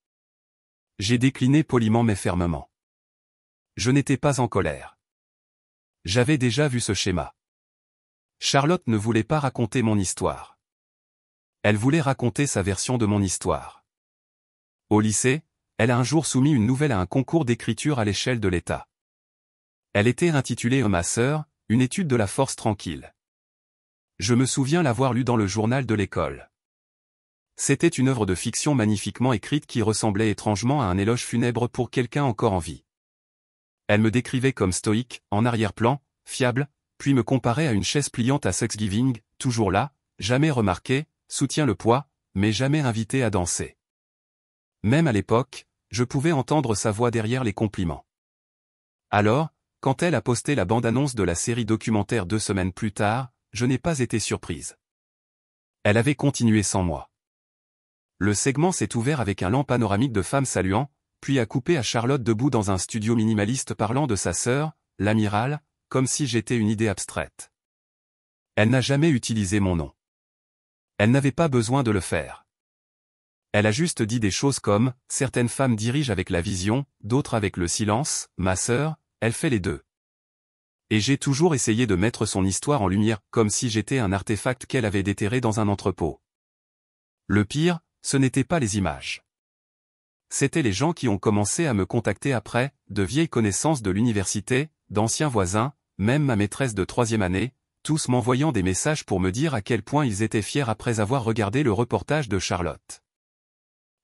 J'ai décliné poliment mais fermement. Je n'étais pas en colère. J'avais déjà vu ce schéma. Charlotte ne voulait pas raconter mon histoire. Elle voulait raconter sa version de mon histoire. Au lycée, elle a un jour soumis une nouvelle à un concours d'écriture à l'échelle de l'État. Elle était intitulée « Ma sœur, une étude de la force tranquille ». Je me souviens l'avoir lue dans le journal de l'école. C'était une œuvre de fiction magnifiquement écrite qui ressemblait étrangement à un éloge funèbre pour quelqu'un encore en vie. Elle me décrivait comme stoïque, en arrière-plan, fiable, puis me comparait à une chaise pliante à Thanksgiving, toujours là, jamais remarquée, soutient le poids, mais jamais invitée à danser. Même à l'époque, je pouvais entendre sa voix derrière les compliments. Alors, quand elle a posté la bande-annonce de la série documentaire 2 semaines plus tard, je n'ai pas été surprise. Elle avait continué sans moi. Le segment s'est ouvert avec un lent panoramique de femmes saluant, puis a coupé à Charlotte debout dans un studio minimaliste parlant de sa sœur, l'amiral, comme si j'étais une idée abstraite. Elle n'a jamais utilisé mon nom. Elle n'avait pas besoin de le faire. Elle a juste dit des choses comme « Certaines femmes dirigent avec la vision, d'autres avec le silence, ma sœur, elle fait les deux. » Et j'ai toujours essayé de mettre son histoire en lumière, comme si j'étais un artefact qu'elle avait déterré dans un entrepôt. Le pire, ce n'était pas les images. C'étaient les gens qui ont commencé à me contacter après, de vieilles connaissances de l'université, d'anciens voisins, même ma maîtresse de 3e année, tous m'envoyant des messages pour me dire à quel point ils étaient fiers après avoir regardé le reportage de Charlotte.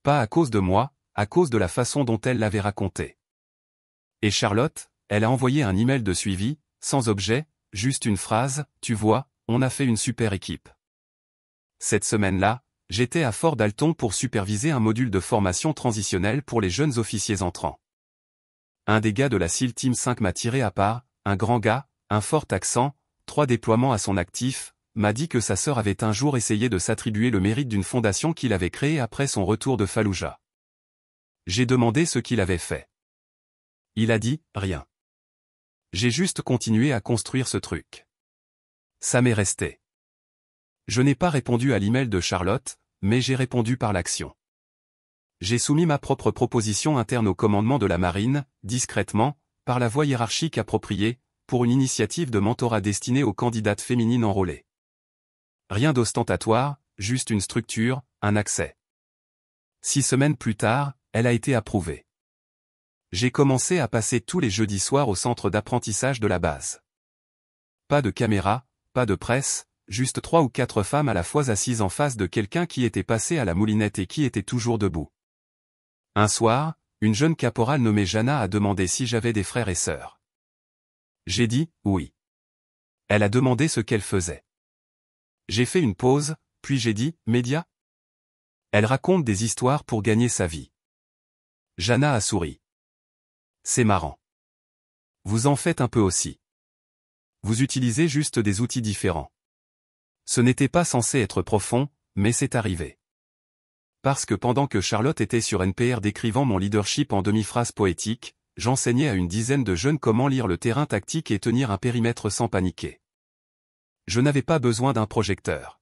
Pas à cause de moi, à cause de la façon dont elle l'avait raconté. Et Charlotte, elle a envoyé un email de suivi, sans objet, juste une phrase, tu vois, on a fait une super équipe. Cette semaine-là, j'étais à Fort Dalton pour superviser un module de formation transitionnelle pour les jeunes officiers entrants. Un des gars de la SEAL Team 5 m'a tiré à part, un grand gars, un fort accent, 3 déploiements à son actif, m'a dit que sa sœur avait un jour essayé de s'attribuer le mérite d'une fondation qu'il avait créée après son retour de Fallujah. J'ai demandé ce qu'il avait fait. Il a dit, rien. J'ai juste continué à construire ce truc. Ça m'est resté. Je n'ai pas répondu à l'email de Charlotte, mais j'ai répondu par l'action. J'ai soumis ma propre proposition interne au commandement de la marine, discrètement, par la voie hiérarchique appropriée, pour une initiative de mentorat destinée aux candidates féminines enrôlées. Rien d'ostentatoire, juste une structure, un accès. 6 semaines plus tard, elle a été approuvée. J'ai commencé à passer tous les jeudis soirs au centre d'apprentissage de la base. Pas de caméra, pas de presse, juste 3 ou 4 femmes à la fois assises en face de quelqu'un qui était passé à la moulinette et qui était toujours debout. Un soir, une jeune caporale nommée Jana a demandé si j'avais des frères et sœurs. J'ai dit, oui. Elle a demandé ce qu'elle faisait. J'ai fait une pause, puis j'ai dit, média ? Elle raconte des histoires pour gagner sa vie. Jana a souri. C'est marrant. Vous en faites un peu aussi. Vous utilisez juste des outils différents. Ce n'était pas censé être profond, mais c'est arrivé. Parce que pendant que Charlotte était sur NPR décrivant mon leadership en demi-phrase poétique, j'enseignais à une dizaine de jeunes comment lire le terrain tactique et tenir un périmètre sans paniquer. Je n'avais pas besoin d'un projecteur.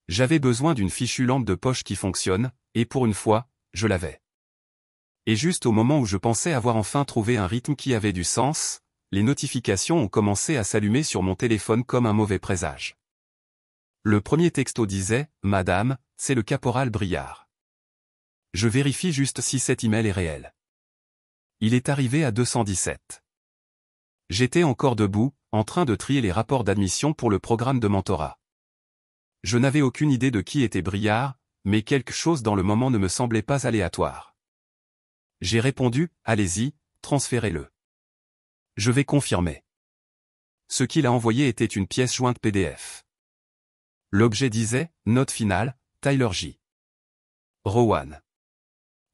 J'avais besoin d'une fichue lampe de poche qui fonctionne, et pour une fois, je l'avais. Et juste au moment où je pensais avoir enfin trouvé un rythme qui avait du sens, les notifications ont commencé à s'allumer sur mon téléphone comme un mauvais présage. Le premier texto disait « Madame, c'est le caporal Briard. Je vérifie juste si cet email est réel. » Il est arrivé à 217. J'étais encore debout, en train de trier les rapports d'admission pour le programme de mentorat. Je n'avais aucune idée de qui était Briard, mais quelque chose dans le moment ne me semblait pas aléatoire. J'ai répondu « Allez-y, transférez-le. » Je vais confirmer. Ce qu'il a envoyé était une pièce jointe PDF. L'objet disait « Note finale, Tyler J. Rowan. »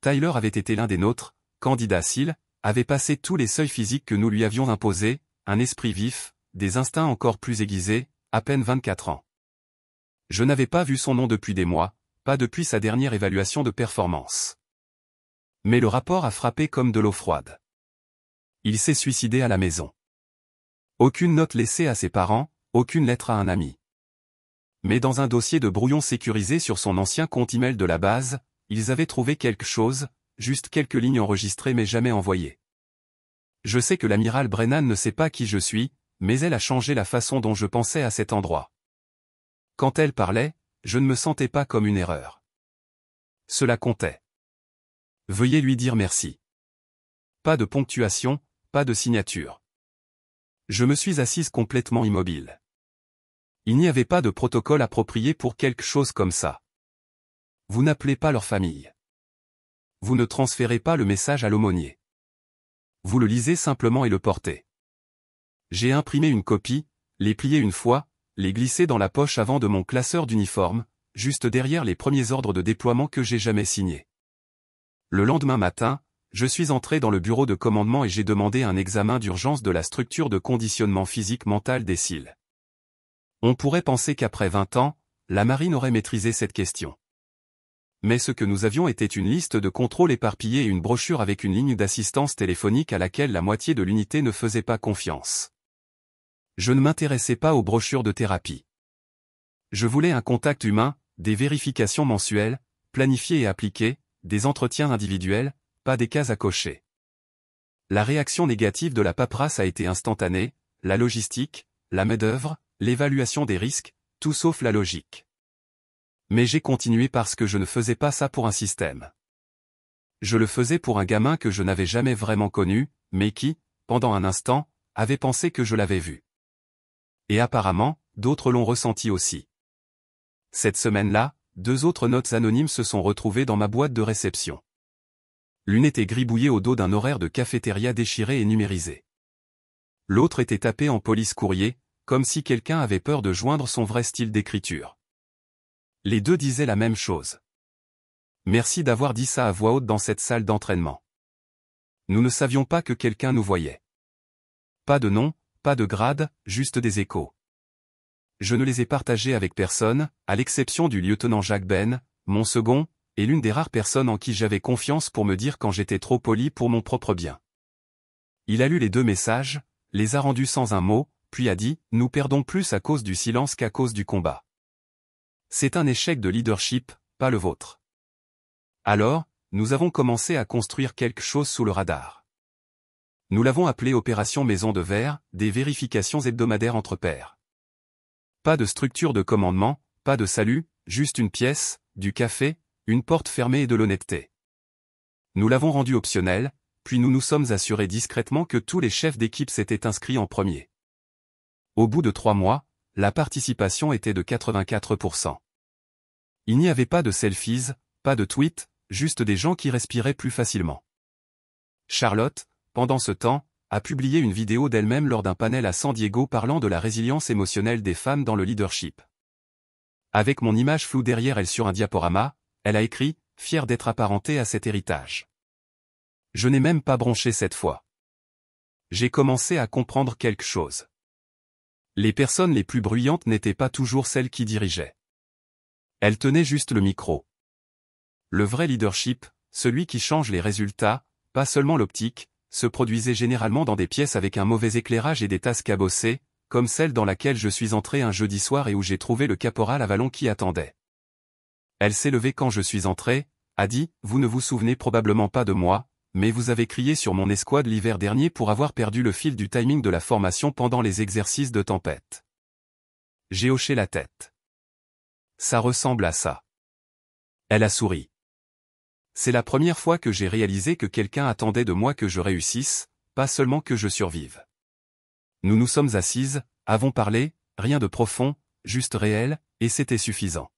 Tyler avait été l'un des nôtres, candidat SEAL, avait passé tous les seuils physiques que nous lui avions imposés, un esprit vif, des instincts encore plus aiguisés, à peine 24 ans. Je n'avais pas vu son nom depuis des mois, pas depuis sa dernière évaluation de performance. Mais le rapport a frappé comme de l'eau froide. Il s'est suicidé à la maison. Aucune note laissée à ses parents, aucune lettre à un ami. Mais dans un dossier de brouillon sécurisé sur son ancien compte email de la base, ils avaient trouvé quelque chose, juste quelques lignes enregistrées mais jamais envoyées. Je sais que l'amiral Brennan ne sait pas qui je suis, mais elle a changé la façon dont je pensais à cet endroit. Quand elle parlait, je ne me sentais pas comme une erreur. Cela comptait. Veuillez lui dire merci. Pas de ponctuation, pas de signature. Je me suis assise complètement immobile. Il n'y avait pas de protocole approprié pour quelque chose comme ça. Vous n'appelez pas leur famille. Vous ne transférez pas le message à l'aumônier. Vous le lisez simplement et le portez. J'ai imprimé une copie, les plié une fois, les glissé dans la poche avant de mon classeur d'uniforme, juste derrière les premiers ordres de déploiement que j'ai jamais signés. Le lendemain matin, je suis entré dans le bureau de commandement et j'ai demandé un examen d'urgence de la structure de conditionnement physique mental des SEAL. On pourrait penser qu'après 20 ans, la marine aurait maîtrisé cette question. Mais ce que nous avions était une liste de contrôles éparpillée et une brochure avec une ligne d'assistance téléphonique à laquelle la moitié de l'unité ne faisait pas confiance. Je ne m'intéressais pas aux brochures de thérapie. Je voulais un contact humain, des vérifications mensuelles, planifiées et appliquées, des entretiens individuels, pas des cases à cocher. La réaction négative de la paperasse a été instantanée, la logistique, la main-d'œuvre, l'évaluation des risques, tout sauf la logique. Mais j'ai continué parce que je ne faisais pas ça pour un système. Je le faisais pour un gamin que je n'avais jamais vraiment connu, mais qui, pendant un instant, avait pensé que je l'avais vu. Et apparemment, d'autres l'ont ressenti aussi. Cette semaine-là, 2 autres notes anonymes se sont retrouvées dans ma boîte de réception. L'une était gribouillée au dos d'un horaire de cafétéria déchiré et numérisé. L'autre était tapée en police courrier, comme si quelqu'un avait peur de joindre son vrai style d'écriture. Les deux disaient la même chose. Merci d'avoir dit ça à voix haute dans cette salle d'entraînement. Nous ne savions pas que quelqu'un nous voyait. Pas de nom, pas de grade, juste des échos. Je ne les ai partagés avec personne, à l'exception du lieutenant Jacques Ben, mon second, et l'une des rares personnes en qui j'avais confiance pour me dire quand j'étais trop poli pour mon propre bien. Il a lu les 2 messages, les a rendus sans un mot, puis a dit « Nous perdons plus à cause du silence qu'à cause du combat. C'est un échec de leadership, pas le vôtre. » Alors, nous avons commencé à construire quelque chose sous le radar. Nous l'avons appelé Opération Maison de Verre, des vérifications hebdomadaires entre pairs. Pas de structure de commandement, pas de salut, juste une pièce, du café, une porte fermée et de l'honnêteté. Nous l'avons rendu optionnel, puis nous nous sommes assurés discrètement que tous les chefs d'équipe s'étaient inscrits en premier. Au bout de 3 mois, la participation était de 84%. Il n'y avait pas de selfies, pas de tweets, juste des gens qui respiraient plus facilement. Charlotte, pendant ce temps, a publié une vidéo d'elle-même lors d'un panel à San Diego parlant de la résilience émotionnelle des femmes dans le leadership. Avec mon image floue derrière elle sur un diaporama, elle a écrit « Fière d'être apparentée à cet héritage ». Je n'ai même pas bronché cette fois. J'ai commencé à comprendre quelque chose. Les personnes les plus bruyantes n'étaient pas toujours celles qui dirigeaient. Elles tenaient juste le micro. Le vrai leadership, celui qui change les résultats, pas seulement l'optique, se produisait généralement dans des pièces avec un mauvais éclairage et des tasses cabossées, comme celle dans laquelle je suis entré un jeudi soir et où j'ai trouvé le caporal Avalon qui attendait. Elle s'est levée quand je suis entré, a dit « Vous ne vous souvenez probablement pas de moi, mais vous avez crié sur mon escouade l'hiver dernier pour avoir perdu le fil du timing de la formation pendant les exercices de tempête. » J'ai hoché la tête. Ça ressemble à ça. Elle a souri. C'est la première fois que j'ai réalisé que quelqu'un attendait de moi que je réussisse, pas seulement que je survive. Nous nous sommes assises, avons parlé, rien de profond, juste réel, et c'était suffisant.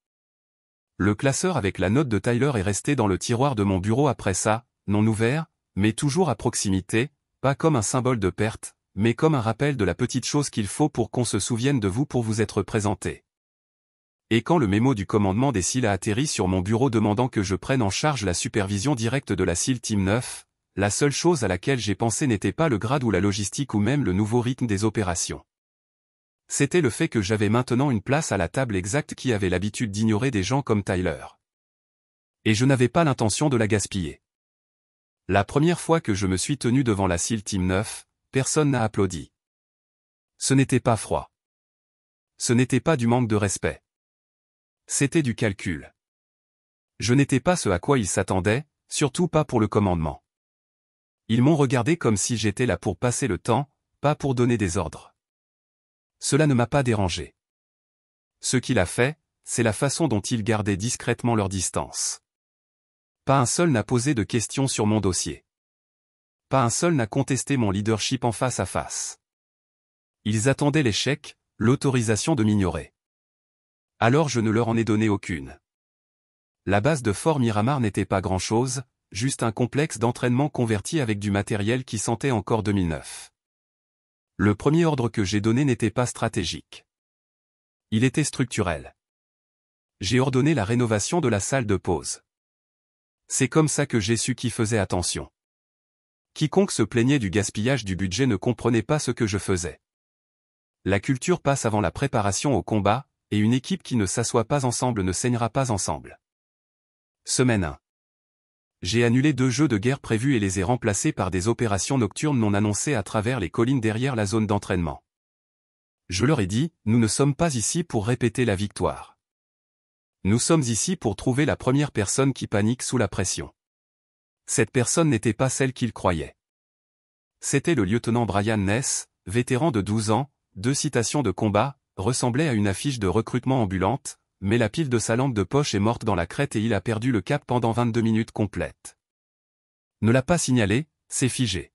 Le classeur avec la note de Tyler est resté dans le tiroir de mon bureau après ça, non ouvert, mais toujours à proximité, pas comme un symbole de perte, mais comme un rappel de la petite chose qu'il faut pour qu'on se souvienne de vous pour vous être présenté. Et quand le mémo du commandement des SEAL a atterri sur mon bureau demandant que je prenne en charge la supervision directe de la SEAL Team 9, la seule chose à laquelle j'ai pensé n'était pas le grade ou la logistique ou même le nouveau rythme des opérations. C'était le fait que j'avais maintenant une place à la table exacte qui avait l'habitude d'ignorer des gens comme Tyler. Et je n'avais pas l'intention de la gaspiller. La première fois que je me suis tenu devant la SEAL Team 9, personne n'a applaudi. Ce n'était pas froid. Ce n'était pas du manque de respect. C'était du calcul. Je n'étais pas ce à quoi ils s'attendaient, surtout pas pour le commandement. Ils m'ont regardé comme si j'étais là pour passer le temps, pas pour donner des ordres. Cela ne m'a pas dérangé. Ce qu'il a fait, c'est la façon dont ils gardaient discrètement leur distance. Pas un seul n'a posé de questions sur mon dossier. Pas un seul n'a contesté mon leadership en face à face. Ils attendaient l'échec, l'autorisation de m'ignorer. Alors je ne leur en ai donné aucune. La base de Fort Miramar n'était pas grand-chose, juste un complexe d'entraînement converti avec du matériel qui sentait encore 2009. Le premier ordre que j'ai donné n'était pas stratégique. Il était structurel. J'ai ordonné la rénovation de la salle de pause. C'est comme ça que j'ai su qui faisait attention. Quiconque se plaignait du gaspillage du budget ne comprenait pas ce que je faisais. La culture passe avant la préparation au combat, et une équipe qui ne s'assoit pas ensemble ne saignera pas ensemble. Semaine 1. J'ai annulé 2 jeux de guerre prévus et les ai remplacés par des opérations nocturnes non annoncées à travers les collines derrière la zone d'entraînement. Je leur ai dit, nous ne sommes pas ici pour répéter la victoire. Nous sommes ici pour trouver la première personne qui panique sous la pression. Cette personne n'était pas celle qu'ils croyaient. C'était le lieutenant Brian Ness, vétéran de 12 ans, 2 citations de combat, ressemblait à une affiche de recrutement ambulante, mais la pile de sa lampe de poche est morte dans la crête et il a perdu le cap pendant 22 minutes complètes. Ne l'a pas signalé, c'est figé.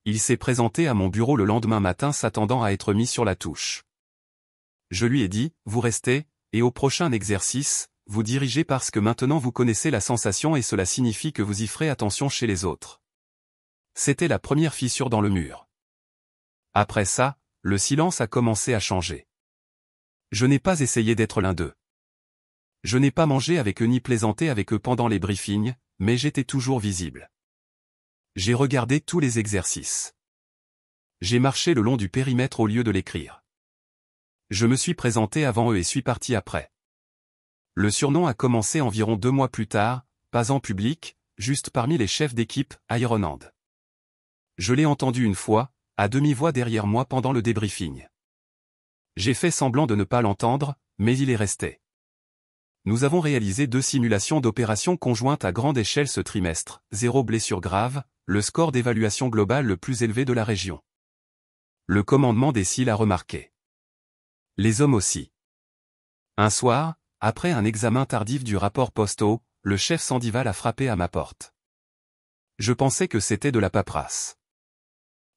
Il s'est présenté à mon bureau le lendemain matin s'attendant à être mis sur la touche. Je lui ai dit, vous restez, et au prochain exercice, vous dirigez parce que maintenant vous connaissez la sensation et cela signifie que vous y ferez attention chez les autres. C'était la première fissure dans le mur. Après ça, le silence a commencé à changer. Je n'ai pas essayé d'être l'un d'eux. Je n'ai pas mangé avec eux ni plaisanté avec eux pendant les briefings, mais j'étais toujours visible. J'ai regardé tous les exercices. J'ai marché le long du périmètre au lieu de l'écrire. Je me suis présenté avant eux et suis parti après. Le surnom a commencé environ 2 mois plus tard, pas en public, juste parmi les chefs d'équipe, Iron Hand. Je l'ai entendu une fois, à demi-voix derrière moi pendant le débriefing. J'ai fait semblant de ne pas l'entendre, mais il est resté. Nous avons réalisé 2 simulations d'opérations conjointes à grande échelle ce trimestre, 0 blessure grave, le score d'évaluation globale le plus élevé de la région. Le commandement des SEAL a remarqué. Les hommes aussi. Un soir, après un examen tardif du rapport posto, le chef Sandival a frappé à ma porte. Je pensais que c'était de la paperasse.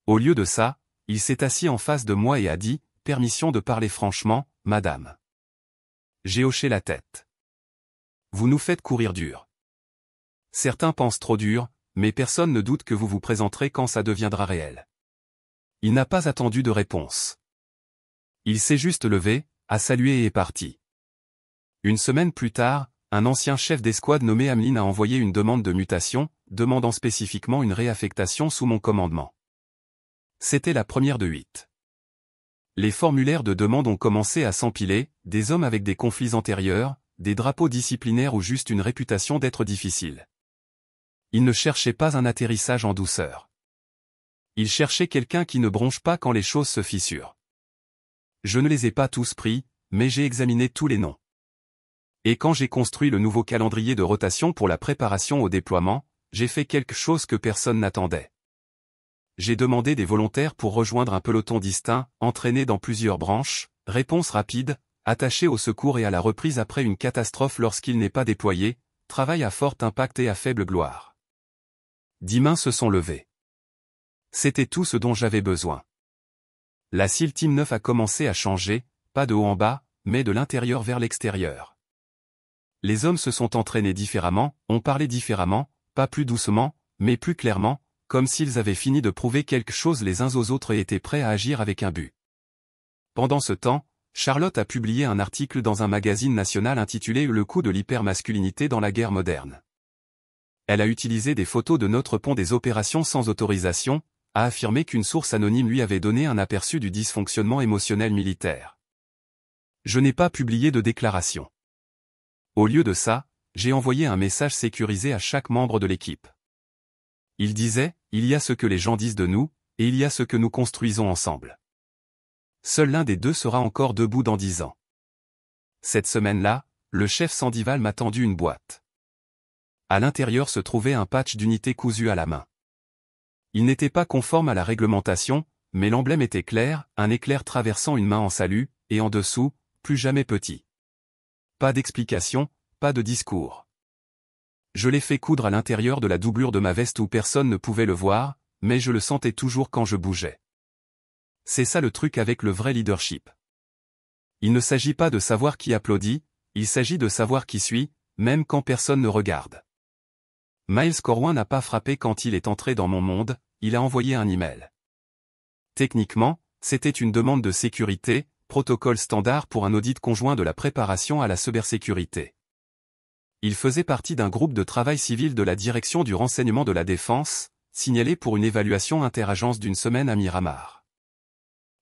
Au lieu de ça, il s'est assis en face de moi et a dit, « Permission de parler franchement, madame. » J'ai hoché la tête. Vous nous faites courir dur. Certains pensent trop dur, mais personne ne doute que vous vous présenterez quand ça deviendra réel. Il n'a pas attendu de réponse. Il s'est juste levé, a salué et est parti. Une semaine plus tard, un ancien chef d'escouade nommé Ameline a envoyé une demande de mutation, demandant spécifiquement une réaffectation sous mon commandement. C'était la première de 8. Les formulaires de demande ont commencé à s'empiler, des hommes avec des conflits antérieurs, des drapeaux disciplinaires ou juste une réputation d'être difficile. Ils ne cherchaient pas un atterrissage en douceur. Ils cherchaient quelqu'un qui ne bronche pas quand les choses se fissurent. Je ne les ai pas tous pris, mais j'ai examiné tous les noms. Et quand j'ai construit le nouveau calendrier de rotation pour la préparation au déploiement, j'ai fait quelque chose que personne n'attendait. J'ai demandé des volontaires pour rejoindre un peloton distinct, entraîné dans plusieurs branches, réponse rapide, attaché au secours et à la reprise après une catastrophe lorsqu'il n'est pas déployé, travail à fort impact et à faible gloire. 10 mains se sont levées. C'était tout ce dont j'avais besoin. La SEAL Team 9 a commencé à changer, pas de haut en bas, mais de l'intérieur vers l'extérieur. Les hommes se sont entraînés différemment, ont parlé différemment, pas plus doucement, mais plus clairement, comme s'ils avaient fini de prouver quelque chose les uns aux autres et étaient prêts à agir avec un but. Pendant ce temps, Charlotte a publié un article dans un magazine national intitulé « Le coût de l'hypermasculinité dans la guerre moderne ». Elle a utilisé des photos de notre pont des opérations sans autorisation, a affirmé qu'une source anonyme lui avait donné un aperçu du dysfonctionnement émotionnel militaire. Je n'ai pas publié de déclaration. Au lieu de ça, j'ai envoyé un message sécurisé à chaque membre de l'équipe. Il disait, il y a ce que les gens disent de nous, et il y a ce que nous construisons ensemble. Seul l'un des deux sera encore debout dans 10 ans. Cette semaine-là, le chef Sandival m'a tendu une boîte. À l'intérieur se trouvait un patch d'unité cousu à la main. Il n'était pas conforme à la réglementation, mais l'emblème était clair, un éclair traversant une main en salut, et en dessous, plus jamais petit. Pas d'explication, pas de discours. Je l'ai fait coudre à l'intérieur de la doublure de ma veste où personne ne pouvait le voir, mais je le sentais toujours quand je bougeais. C'est ça le truc avec le vrai leadership. Il ne s'agit pas de savoir qui applaudit, il s'agit de savoir qui suit, même quand personne ne regarde. Miles Corwin n'a pas frappé quand il est entré dans mon monde, il a envoyé un email. Techniquement, c'était une demande de sécurité, protocole standard pour un audit conjoint de la préparation à la cybersécurité. Il faisait partie d'un groupe de travail civil de la direction du renseignement de la défense, signalé pour une évaluation interagence d'une semaine à Miramar.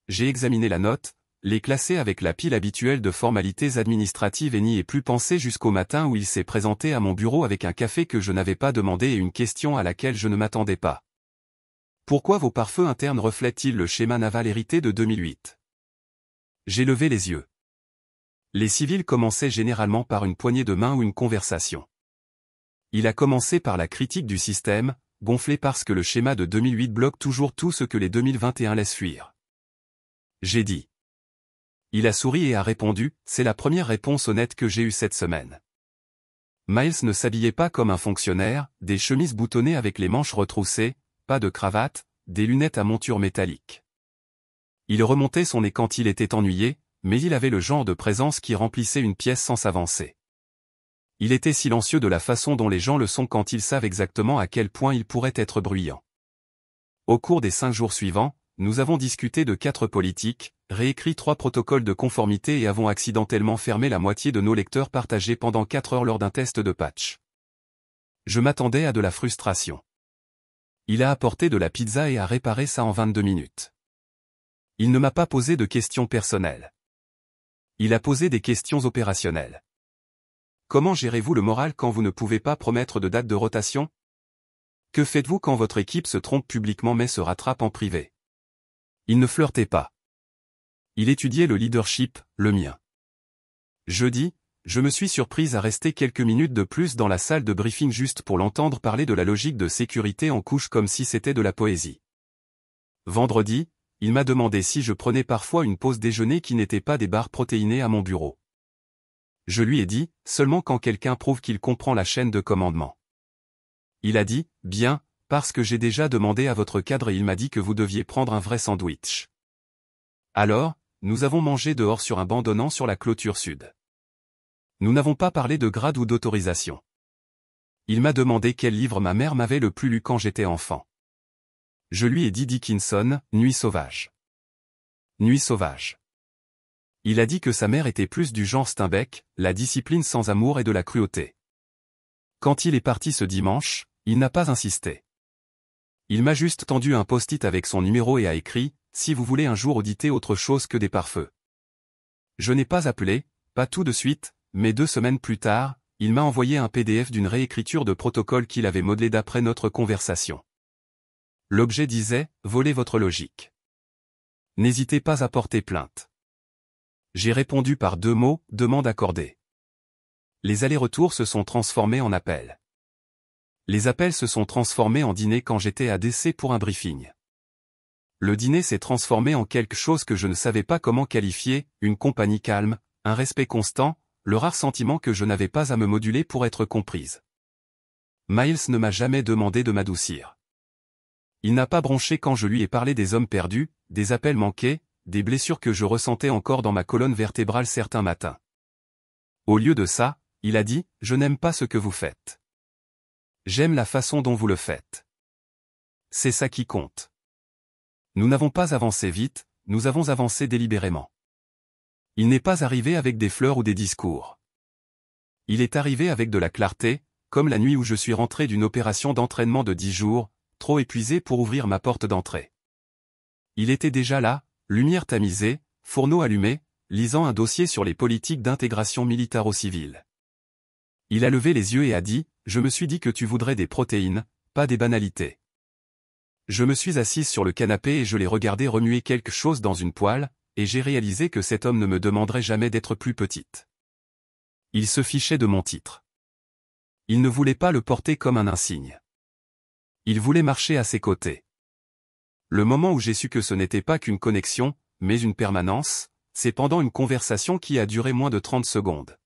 J'ai examiné la note, les classé avec la pile habituelle de formalités administratives et n'y ai plus pensé jusqu'au matin où il s'est présenté à mon bureau avec un café que je n'avais pas demandé et une question à laquelle je ne m'attendais pas. Pourquoi vos pare-feux internes reflètent-ils le schéma naval hérité de 2008 ? J'ai levé les yeux. Les civils commençaient généralement par une poignée de main ou une conversation. Il a commencé par la critique du système, gonflé parce que le schéma de 2008 bloque toujours tout ce que les 2021 laissent fuir. J'ai dit. Il a souri et a répondu, c'est la première réponse honnête que j'ai eue cette semaine. Miles ne s'habillait pas comme un fonctionnaire, des chemises boutonnées avec les manches retroussées, pas de cravate, des lunettes à monture métallique. Il remontait son nez quand il était ennuyé, mais il avait le genre de présence qui remplissait une pièce sans s'avancer. Il était silencieux de la façon dont les gens le sont quand ils savent exactement à quel point il pourrait être bruyant. Au cours des 5 jours suivants, nous avons discuté de 4 politiques, réécrit 3 protocoles de conformité et avons accidentellement fermé la moitié de nos lecteurs partagés pendant 4 heures lors d'un test de patch. Je m'attendais à de la frustration. Il a apporté de la pizza et a réparé ça en 22 minutes. Il ne m'a pas posé de questions personnelles. Il a posé des questions opérationnelles. Comment gérez-vous le moral quand vous ne pouvez pas promettre de date de rotation ? Que faites-vous quand votre équipe se trompe publiquement mais se rattrape en privé ? Il ne flirtait pas. Il étudiait le leadership, le mien. Jeudi, je me suis surprise à rester quelques minutes de plus dans la salle de briefing juste pour l'entendre parler de la logique de sécurité en couche comme si c'était de la poésie. Vendredi, il m'a demandé si je prenais parfois une pause déjeuner qui n'était pas des barres protéinées à mon bureau. Je lui ai dit, seulement quand quelqu'un prouve qu'il comprend la chaîne de commandement. Il a dit, bien, parce que j'ai déjà demandé à votre cadre et il m'a dit que vous deviez prendre un vrai sandwich. Alors, nous avons mangé dehors sur un banc donnant sur la clôture sud. Nous n'avons pas parlé de grade ou d'autorisation. Il m'a demandé quel livre ma mère m'avait le plus lu quand j'étais enfant. Je lui ai dit Dickinson, Nuit sauvage. Nuit sauvage. Il a dit que sa mère était plus du genre Steinbeck, la discipline sans amour et de la cruauté. Quand il est parti ce dimanche, il n'a pas insisté. Il m'a juste tendu un post-it avec son numéro et a écrit « Si vous voulez un jour auditer autre chose que des pare-feux ». Je n'ai pas appelé, pas tout de suite, mais 2 semaines plus tard, il m'a envoyé un PDF d'une réécriture de protocole qu'il avait modelé d'après notre conversation. L'objet disait « Volez votre logique. N'hésitez pas à porter plainte ». J'ai répondu par 2 mots, demande accordée. Les allers-retours se sont transformés en appels. Les appels se sont transformés en dîner quand j'étais à DC pour un briefing. Le dîner s'est transformé en quelque chose que je ne savais pas comment qualifier, une compagnie calme, un respect constant, le rare sentiment que je n'avais pas à me moduler pour être comprise. Miles ne m'a jamais demandé de m'adoucir. Il n'a pas bronché quand je lui ai parlé des hommes perdus, des appels manqués, des blessures que je ressentais encore dans ma colonne vertébrale certains matins. Au lieu de ça, il a dit « Je n'aime pas ce que vous faites. J'aime la façon dont vous le faites. C'est ça qui compte. » Nous n'avons pas avancé vite, nous avons avancé délibérément. Il n'est pas arrivé avec des fleurs ou des discours. Il est arrivé avec de la clarté, comme la nuit où je suis rentré d'une opération d'entraînement de 10 jours, trop épuisé pour ouvrir ma porte d'entrée. Il était déjà là, lumière tamisée, fourneau allumé, lisant un dossier sur les politiques d'intégration militaro-civile. Il a levé les yeux et a dit, « Je me suis dit que tu voudrais des protéines, pas des banalités. » Je me suis assise sur le canapé et je l'ai regardé remuer quelque chose dans une poêle, et j'ai réalisé que cet homme ne me demanderait jamais d'être plus petite. Il se fichait de mon titre. Il ne voulait pas le porter comme un insigne. Il voulait marcher à ses côtés. Le moment où j'ai su que ce n'était pas qu'une connexion, mais une permanence, c'est pendant une conversation qui a duré moins de 30 secondes.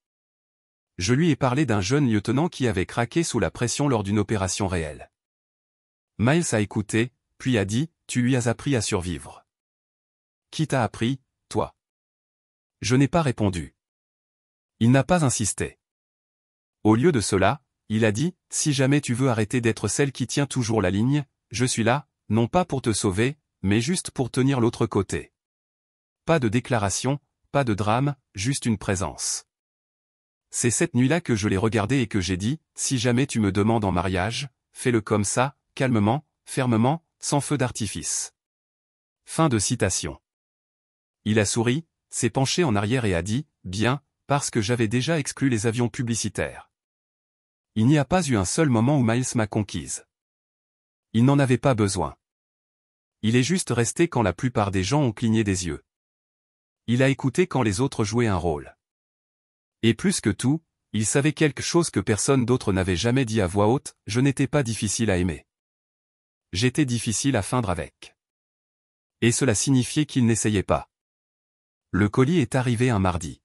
Je lui ai parlé d'un jeune lieutenant qui avait craqué sous la pression lors d'une opération réelle. Miles a écouté, puis a dit, « Tu lui as appris à survivre. » « Qui t'a appris, toi ?» Je n'ai pas répondu. Il n'a pas insisté. Au lieu de cela, il a dit, « Si jamais tu veux arrêter d'être celle qui tient toujours la ligne, je suis là, non pas pour te sauver, mais juste pour tenir l'autre côté. » Pas de déclaration, pas de drame, juste une présence. C'est cette nuit-là que je l'ai regardé et que j'ai dit, si jamais tu me demandes en mariage, fais-le comme ça, calmement, fermement, sans feu d'artifice. Fin de citation. Il a souri, s'est penché en arrière et a dit, bien, parce que j'avais déjà exclu les avions publicitaires. Il n'y a pas eu un seul moment où Miles m'a conquise. Il n'en avait pas besoin. Il est juste resté quand la plupart des gens ont cligné des yeux. Il a écouté quand les autres jouaient un rôle. Et plus que tout, il savait quelque chose que personne d'autre n'avait jamais dit à voix haute, je n'étais pas difficile à aimer. J'étais difficile à feindre avec. Et cela signifiait qu'il n'essayait pas. Le colis est arrivé un mardi.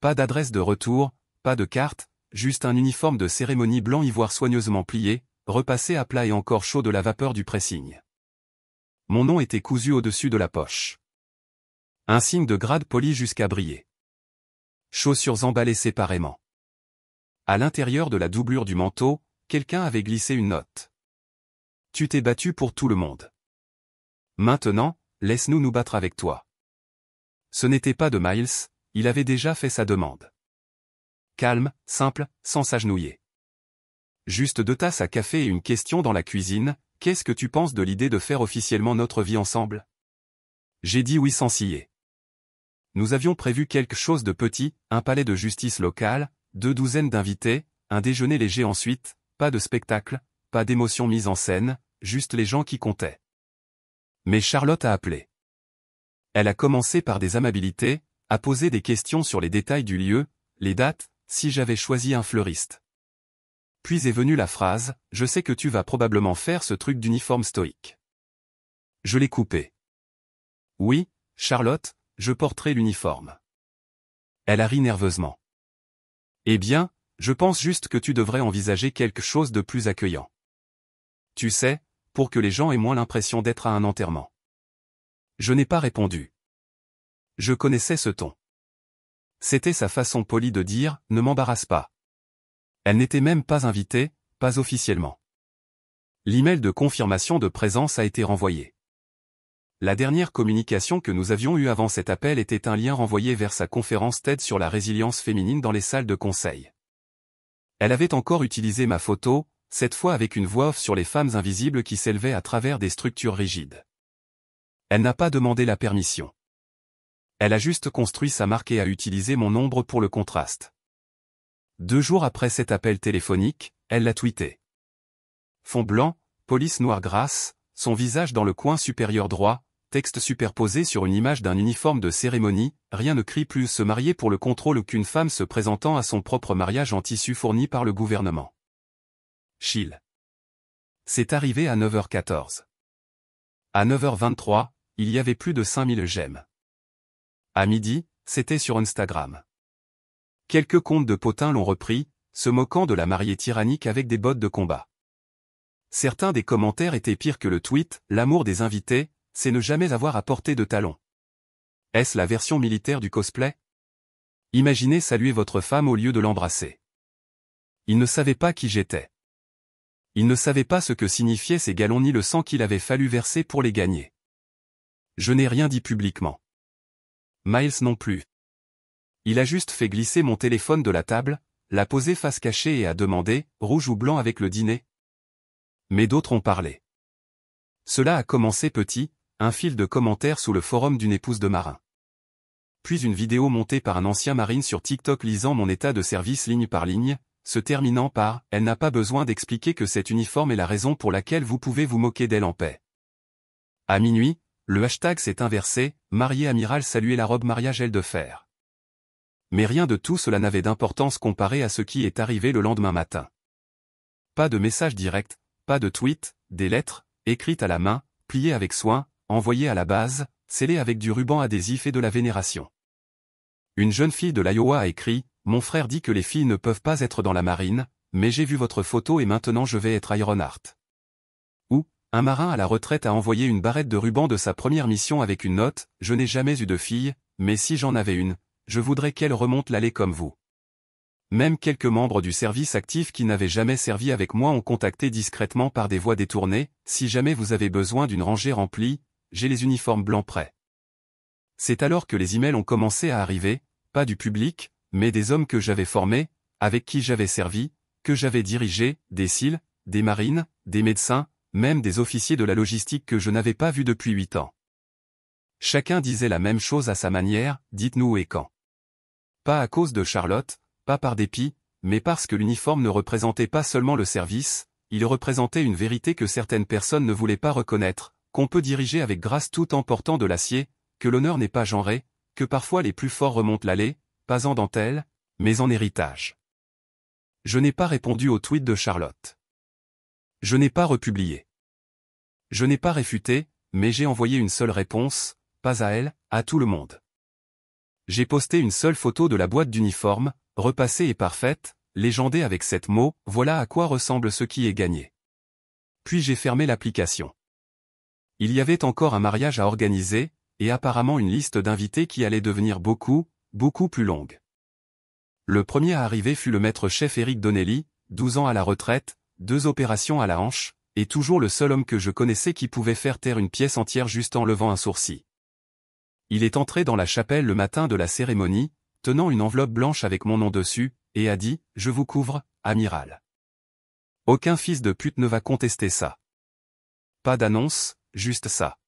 Pas d'adresse de retour, pas de carte, juste un uniforme de cérémonie blanc ivoire soigneusement plié, repassé à plat et encore chaud de la vapeur du pressing. Mon nom était cousu au-dessus de la poche. Un signe de grade poli jusqu'à briller. Chaussures emballées séparément. À l'intérieur de la doublure du manteau, quelqu'un avait glissé une note. Tu t'es battu pour tout le monde. Maintenant, laisse-nous nous battre avec toi. Ce n'était pas de Miles, il avait déjà fait sa demande. Calme, simple, sans s'agenouiller. Juste 2 tasses à café et une question dans la cuisine, qu'est-ce que tu penses de l'idée de faire officiellement notre vie ensemble? J'ai dit oui sans ciller. Nous avions prévu quelque chose de petit, un palais de justice local, 2 douzaines d'invités, un déjeuner léger ensuite, pas de spectacle, pas d'émotion mise en scène, juste les gens qui comptaient. Mais Charlotte a appelé. Elle a commencé par des amabilités, a posé des questions sur les détails du lieu, les dates, si j'avais choisi un fleuriste. Puis est venue la phrase, je sais que tu vas probablement faire ce truc d'uniforme stoïque. Je l'ai coupé. Oui, Charlotte, je porterai l'uniforme. Elle a ri nerveusement. Eh bien, je pense juste que tu devrais envisager quelque chose de plus accueillant. Tu sais, pour que les gens aient moins l'impression d'être à un enterrement. Je n'ai pas répondu. Je connaissais ce ton. C'était sa façon polie de dire, ne m'embarrasse pas. Elle n'était même pas invitée, pas officiellement. L'email de confirmation de présence a été renvoyé. La dernière communication que nous avions eue avant cet appel était un lien renvoyé vers sa conférence TED sur la résilience féminine dans les salles de conseil. Elle avait encore utilisé ma photo, cette fois avec une voix off sur les femmes invisibles qui s'élevaient à travers des structures rigides. Elle n'a pas demandé la permission. Elle a juste construit sa marque et a utilisé mon ombre pour le contraste. 2 jours après cet appel téléphonique, elle l'a tweeté. Fond blanc, police noire grasse, son visage dans le coin supérieur droit, texte superposé sur une image d'un uniforme de cérémonie, rien ne crie plus se marier pour le contrôle qu'une femme se présentant à son propre mariage en tissu fourni par le gouvernement. Chill. C'est arrivé à 9h14. À 9h23, il y avait plus de 5000 j'aime. À midi, c'était sur Instagram. Quelques comptes de potins l'ont repris, se moquant de la mariée tyrannique avec des bottes de combat. Certains des commentaires étaient pires que le tweet, l'amour des invités, c'est ne jamais avoir à porter de talons. Est-ce la version militaire du cosplay? Imaginez saluer votre femme au lieu de l'embrasser. Il ne savait pas qui j'étais. Il ne savait pas ce que signifiaient ces galons ni le sang qu'il avait fallu verser pour les gagner. Je n'ai rien dit publiquement. Miles non plus. Il a juste fait glisser mon téléphone de la table, l'a posé face cachée et a demandé, rouge ou blanc avec le dîner? Mais d'autres ont parlé. Cela a commencé petit, un fil de commentaires sous le forum d'une épouse de marin. Puis une vidéo montée par un ancien marine sur TikTok lisant mon état de service ligne par ligne, se terminant par « Elle n'a pas besoin d'expliquer que cet uniforme est la raison pour laquelle vous pouvez vous moquer d'elle en paix ». À minuit, le hashtag s'est inversé, marié amiral saluer la robe mariage aile de fer. Mais rien de tout cela n'avait d'importance comparé à ce qui est arrivé le lendemain matin. Pas de message direct, pas de tweet, des lettres, écrites à la main, pliées avec soin, envoyées à la base, scellées avec du ruban adhésif et de la vénération. Une jeune fille de l'Iowa a écrit « Mon frère dit que les filles ne peuvent pas être dans la marine, mais j'ai vu votre photo et maintenant je vais être Ironheart. » Ou, un marin à la retraite a envoyé une barrette de ruban de sa première mission avec une note « Je n'ai jamais eu de fille, mais si j'en avais une, je voudrais qu'elle remonte l'allée comme vous. » Même quelques membres du service actif qui n'avaient jamais servi avec moi ont contacté discrètement par des voies détournées, « Si jamais vous avez besoin d'une rangée remplie, j'ai les uniformes blancs prêts. » C'est alors que les emails ont commencé à arriver, pas du public, mais des hommes que j'avais formés, avec qui j'avais servi, que j'avais dirigés, des SEAL, des marines, des médecins, même des officiers de la logistique que je n'avais pas vus depuis 8 ans. Chacun disait la même chose à sa manière, dites-nous où et quand. Pas à cause de Charlotte, pas par dépit, mais parce que l'uniforme ne représentait pas seulement le service, il représentait une vérité que certaines personnes ne voulaient pas reconnaître, qu'on peut diriger avec grâce tout en portant de l'acier, que l'honneur n'est pas genré, que parfois les plus forts remontent l'allée, pas en dentelle, mais en héritage. Je n'ai pas répondu au tweet de Charlotte. Je n'ai pas republié. Je n'ai pas réfuté, mais j'ai envoyé une seule réponse, pas à elle, à tout le monde. J'ai posté une seule photo de la boîte d'uniforme, repassée et parfaite, légendée avec 7 mots, voilà à quoi ressemble ce qui est gagné. Puis j'ai fermé l'application. Il y avait encore un mariage à organiser, et apparemment une liste d'invités qui allait devenir beaucoup plus longue. Le premier à arriver fut le maître-chef Eric Donnelly, 12 ans à la retraite, 2 opérations à la hanche, et toujours le seul homme que je connaissais qui pouvait faire taire une pièce entière juste en levant un sourcil. Il est entré dans la chapelle le matin de la cérémonie, tenant une enveloppe blanche avec mon nom dessus, et a dit « Je vous couvre, amiral ». Aucun fils de pute ne va contester ça. Pas d'annonce, juste ça.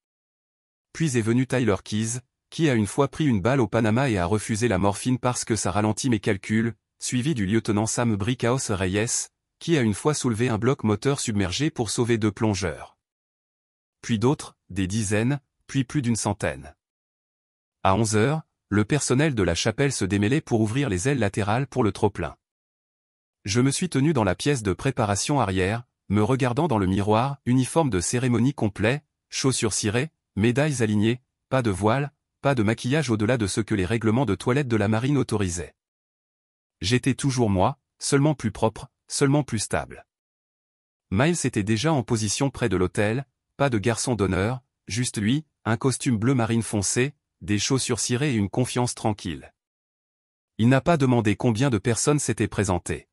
Puis est venu Tyler Keys, qui a une fois pris une balle au Panama et a refusé la morphine parce que ça ralentit mes calculs, suivi du lieutenant Sam Brickhouse Reyes, qui a une fois soulevé un bloc moteur submergé pour sauver 2 plongeurs. Puis d'autres, des dizaines, puis plus d'une centaine. À 11 heures, le personnel de la chapelle se démêlait pour ouvrir les ailes latérales pour le trop-plein. Je me suis tenu dans la pièce de préparation arrière, me regardant dans le miroir, uniforme de cérémonie complet, chaussures cirées, médailles alignées, pas de voile, pas de maquillage au-delà de ce que les règlements de toilette de la marine autorisaient. J'étais toujours moi, seulement plus propre, seulement plus stable. Miles était déjà en position près de l'autel, pas de garçon d'honneur, juste lui, un costume bleu marine foncé, des chaussures cirées et une confiance tranquille. Il n'a pas demandé combien de personnes s'étaient présentées.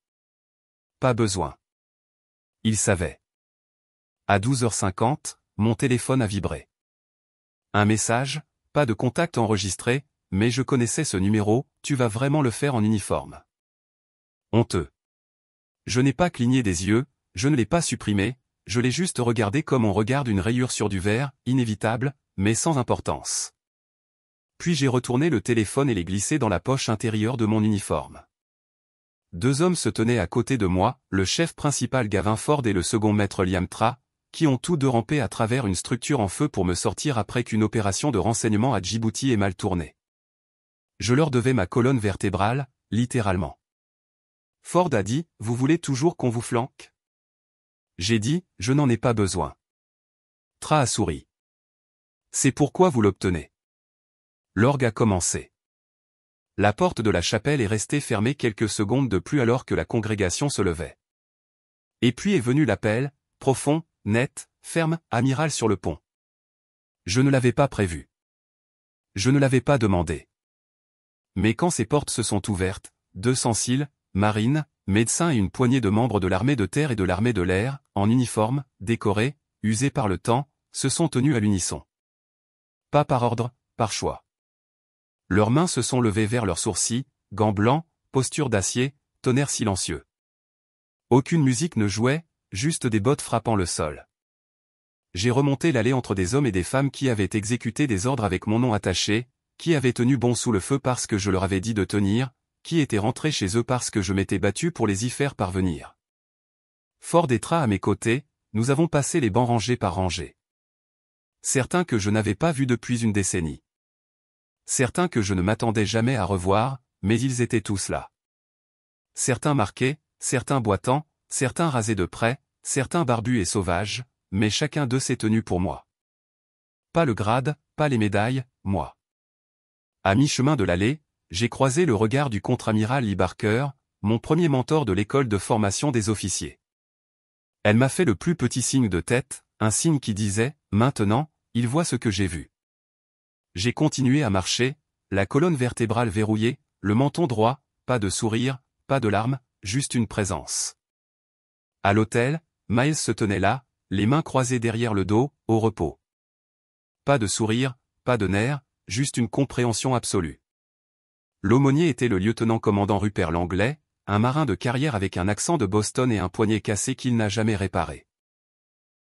Pas besoin. Il savait. À 12h50, mon téléphone a vibré. Un message, pas de contact enregistré, mais je connaissais ce numéro, tu vas vraiment le faire en uniforme. Honteux. Je n'ai pas cligné des yeux, je ne l'ai pas supprimé, je l'ai juste regardé comme on regarde une rayure sur du verre, inévitable, mais sans importance. Puis j'ai retourné le téléphone et l'ai glissé dans la poche intérieure de mon uniforme. 2 hommes se tenaient à côté de moi, le chef principal Gavin Ford et le second maître Liam Tra, qui ont tous deux rampé à travers une structure en feu pour me sortir après qu'une opération de renseignement à Djibouti ait mal tourné. Je leur devais ma colonne vertébrale, littéralement. Ford a dit, vous voulez toujours qu'on vous flanque? J'ai dit, je n'en ai pas besoin. Tra a souri. C'est pourquoi vous l'obtenez. L'orgue a commencé. La porte de la chapelle est restée fermée quelques secondes de plus alors que la congrégation se levait. Et puis est venu l'appel, profond, net, ferme, amiral sur le pont. Je ne l'avais pas prévu. Je ne l'avais pas demandé. Mais quand ces portes se sont ouvertes, 200 SEAL, marines, médecins et une poignée de membres de l'armée de terre et de l'armée de l'air, en uniforme, décorés, usés par le temps, se sont tenus à l'unisson. Pas par ordre, par choix. Leurs mains se sont levées vers leurs sourcils, gants blancs, posture d'acier, tonnerre silencieux. Aucune musique ne jouait, juste des bottes frappant le sol. J'ai remonté l'allée entre des hommes et des femmes qui avaient exécuté des ordres avec mon nom attaché, qui avaient tenu bon sous le feu parce que je leur avais dit de tenir, qui étaient rentrés chez eux parce que je m'étais battu pour les y faire parvenir. Ford et Tra à mes côtés, nous avons passé les bancs rangés par rangée. Certains que je n'avais pas vus depuis une décennie. Certains que je ne m'attendais jamais à revoir, mais ils étaient tous là. Certains marqués, certains boitants, certains rasés de près, certains barbus et sauvages, mais chacun d'eux s'est tenu pour moi. Pas le grade, pas les médailles, moi. À mi-chemin de l'allée, j'ai croisé le regard du contre-amiral Lee Barker, mon premier mentor de l'école de formation des officiers. Elle m'a fait le plus petit signe de tête, un signe qui disait « Maintenant, il voit ce que j'ai vu ». J'ai continué à marcher, la colonne vertébrale verrouillée, le menton droit, pas de sourire, pas de larmes, juste une présence. À l'hôtel, Miles se tenait là, les mains croisées derrière le dos, au repos. Pas de sourire, pas de nerfs, juste une compréhension absolue. L'aumônier était le lieutenant-commandant Rupert Langlais, un marin de carrière avec un accent de Boston et un poignet cassé qu'il n'a jamais réparé.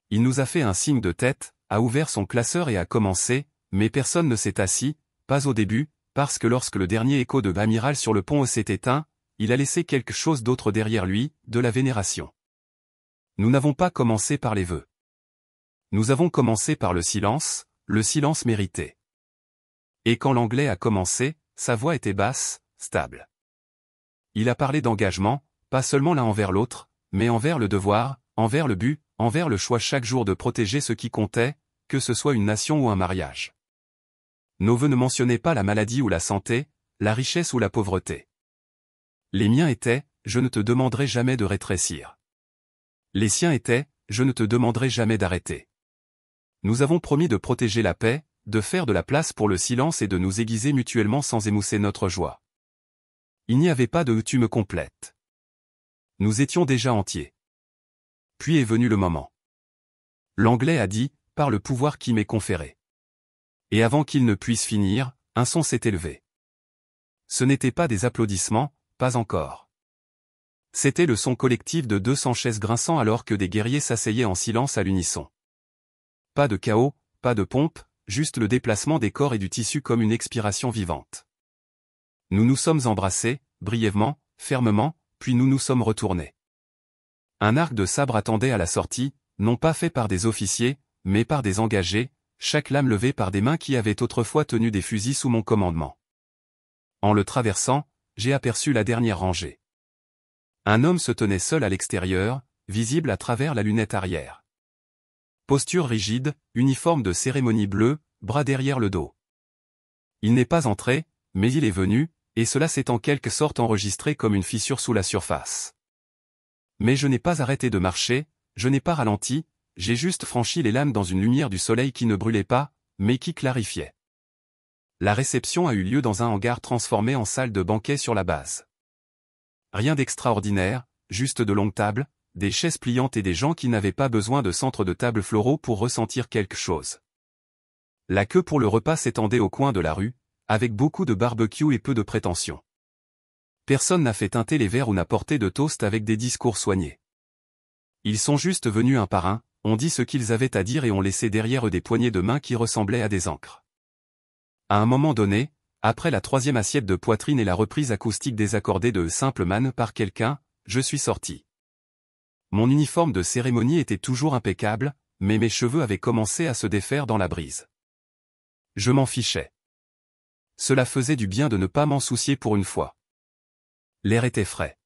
Il nous a fait un signe de tête, a ouvert son classeur et a commencé, mais personne ne s'est assis, pas au début, parce que lorsque le dernier écho de l'amiral sur le pont s'est éteint, il a laissé quelque chose d'autre derrière lui, de la vénération. Nous n'avons pas commencé par les vœux. Nous avons commencé par le silence mérité. Et quand l'Anglais a commencé, sa voix était basse, stable. Il a parlé d'engagement, pas seulement l'un envers l'autre, mais envers le devoir, envers le but, envers le choix chaque jour de protéger ce qui comptait, que ce soit une nation ou un mariage. Nos vœux ne mentionnaient pas la maladie ou la santé, la richesse ou la pauvreté. Les miens étaient, je ne te demanderai jamais de rétrécir. Les siens étaient, je ne te demanderai jamais d'arrêter. Nous avons promis de protéger la paix, de faire de la place pour le silence et de nous aiguiser mutuellement sans émousser notre joie. Il n'y avait pas de « tu me complètes ». Nous étions déjà entiers. Puis est venu le moment. L'Anglais a dit, par le pouvoir qui m'est conféré. Et avant qu'il ne puisse finir, un son s'est élevé. Ce n'était pas des applaudissements, pas encore. C'était le son collectif de 200 chaises grinçant alors que des guerriers s'asseyaient en silence à l'unisson. Pas de chaos, pas de pompe, juste le déplacement des corps et du tissu comme une expiration vivante. Nous nous sommes embrassés, brièvement, fermement, puis nous nous sommes retournés. Un arc de sabre attendait à la sortie, non pas fait par des officiers, mais par des engagés, chaque lame levée par des mains qui avaient autrefois tenu des fusils sous mon commandement. En le traversant, j'ai aperçu la dernière rangée. Un homme se tenait seul à l'extérieur, visible à travers la lunette arrière. Posture rigide, uniforme de cérémonie bleu, bras derrière le dos. Il n'est pas entré, mais il est venu, et cela s'est en quelque sorte enregistré comme une fissure sous la surface. Mais je n'ai pas arrêté de marcher, je n'ai pas ralenti, j'ai juste franchi les lames dans une lumière du soleil qui ne brûlait pas, mais qui clarifiait. La réception a eu lieu dans un hangar transformé en salle de banquet sur la base. Rien d'extraordinaire, juste de longues tables, des chaises pliantes et des gens qui n'avaient pas besoin de centres de table floraux pour ressentir quelque chose. La queue pour le repas s'étendait au coin de la rue, avec beaucoup de barbecue et peu de prétention. Personne n'a fait teinter les verres ou n'a porté de toast avec des discours soignés. Ils sont juste venus un par un, ont dit ce qu'ils avaient à dire et ont laissé derrière eux des poignées de main qui ressemblaient à des encres. À un moment donné, après la 3e assiette de poitrine et la reprise acoustique désaccordée de Simple Man par quelqu'un, je suis sorti. Mon uniforme de cérémonie était toujours impeccable, mais mes cheveux avaient commencé à se défaire dans la brise. Je m'en fichais. Cela faisait du bien de ne pas m'en soucier pour une fois. L'air était frais.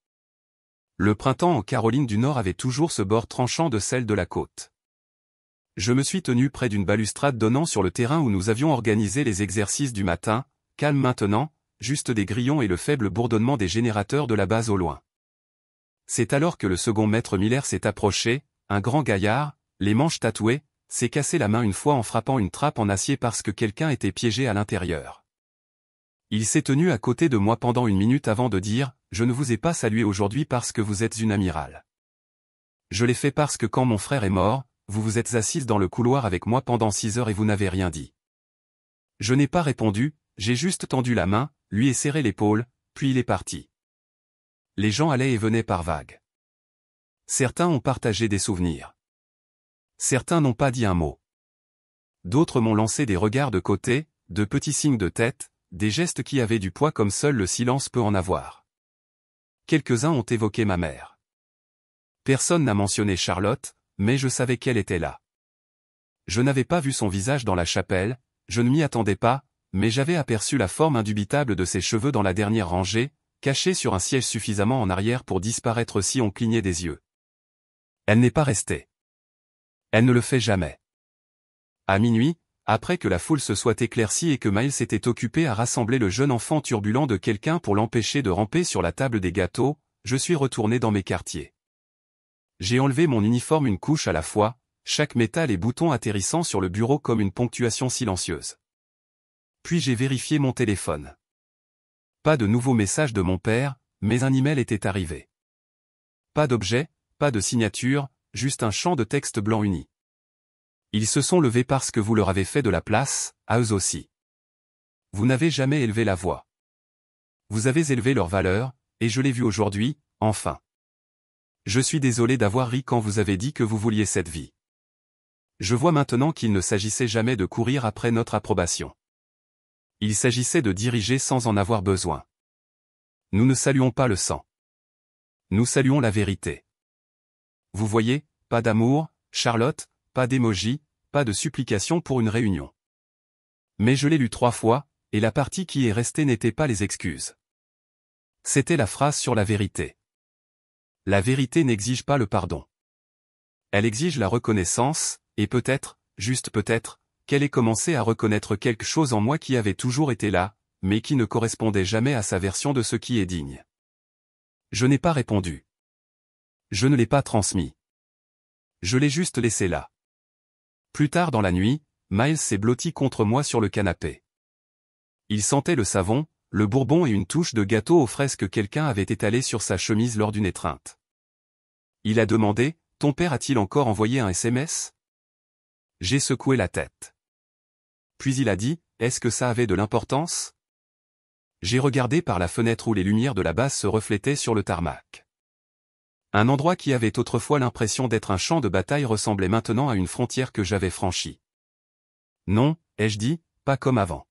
Le printemps en Caroline du Nord avait toujours ce bord tranchant de celle de la côte. Je me suis tenu près d'une balustrade donnant sur le terrain où nous avions organisé les exercices du matin, calme maintenant, juste des grillons et le faible bourdonnement des générateurs de la base au loin. C'est alors que le second maître Miller s'est approché, un grand gaillard, les manches tatouées, s'est cassé la main une fois en frappant une trappe en acier parce que quelqu'un était piégé à l'intérieur. Il s'est tenu à côté de moi pendant 1 minute avant de dire « Je ne vous ai pas salué aujourd'hui parce que vous êtes une amirale. Je l'ai fait parce que quand mon frère est mort, vous vous êtes assise dans le couloir avec moi pendant 6 heures et vous n'avez rien dit. » Je n'ai pas répondu, j'ai juste tendu la main, lui ai serré l'épaule, puis il est parti. Les gens allaient et venaient par vagues. Certains ont partagé des souvenirs. Certains n'ont pas dit un mot. D'autres m'ont lancé des regards de côté, de petits signes de tête, des gestes qui avaient du poids comme seul le silence peut en avoir. Quelques-uns ont évoqué ma mère. Personne n'a mentionné Charlotte, mais je savais qu'elle était là. Je n'avais pas vu son visage dans la chapelle, je ne m'y attendais pas, mais j'avais aperçu la forme indubitable de ses cheveux dans la dernière rangée, cachée sur un siège suffisamment en arrière pour disparaître si on clignait des yeux. Elle n'est pas restée. Elle ne le fait jamais. À minuit, après que la foule se soit éclaircie et que Miles s'était occupé à rassembler le jeune enfant turbulent de quelqu'un pour l'empêcher de ramper sur la table des gâteaux, je suis retourné dans mes quartiers. J'ai enlevé mon uniforme une couche à la fois, chaque métal et bouton atterrissant sur le bureau comme une ponctuation silencieuse. Puis j'ai vérifié mon téléphone. Pas de nouveau message de mon père, mais un email était arrivé. Pas d'objet, pas de signature, juste un champ de texte blanc uni. Ils se sont levés parce que vous leur avez fait de la place, à eux aussi. Vous n'avez jamais élevé la voix. Vous avez élevé leur valeur, et je l'ai vu aujourd'hui, enfin. Je suis désolé d'avoir ri quand vous avez dit que vous vouliez cette vie. Je vois maintenant qu'il ne s'agissait jamais de courir après notre approbation. Il s'agissait de diriger sans en avoir besoin. Nous ne saluons pas le sang. Nous saluons la vérité. Vous voyez, pas d'amour, Charlotte, pas d'émoji, pas de supplication pour une réunion. Mais je l'ai lu 3 fois, et la partie qui est restée n'était pas les excuses. C'était la phrase sur la vérité. La vérité n'exige pas le pardon. Elle exige la reconnaissance, et peut-être, juste peut-être, qu'elle ait commencé à reconnaître quelque chose en moi qui avait toujours été là, mais qui ne correspondait jamais à sa version de ce qui est digne. Je n'ai pas répondu. Je ne l'ai pas transmis. Je l'ai juste laissé là. Plus tard dans la nuit, Miles s'est blotti contre moi sur le canapé. Il sentait le savon, le bourbon et une touche de gâteau aux fraises que quelqu'un avait étalé sur sa chemise lors d'une étreinte. Il a demandé, « Ton père a-t-il encore envoyé un SMS ?» J'ai secoué la tête. Puis il a dit, « Est-ce que ça avait de l'importance ?» J'ai regardé par la fenêtre où les lumières de la base se reflétaient sur le tarmac. Un endroit qui avait autrefois l'impression d'être un champ de bataille ressemblait maintenant à une frontière que j'avais franchie. Non, ai-je dit, pas comme avant.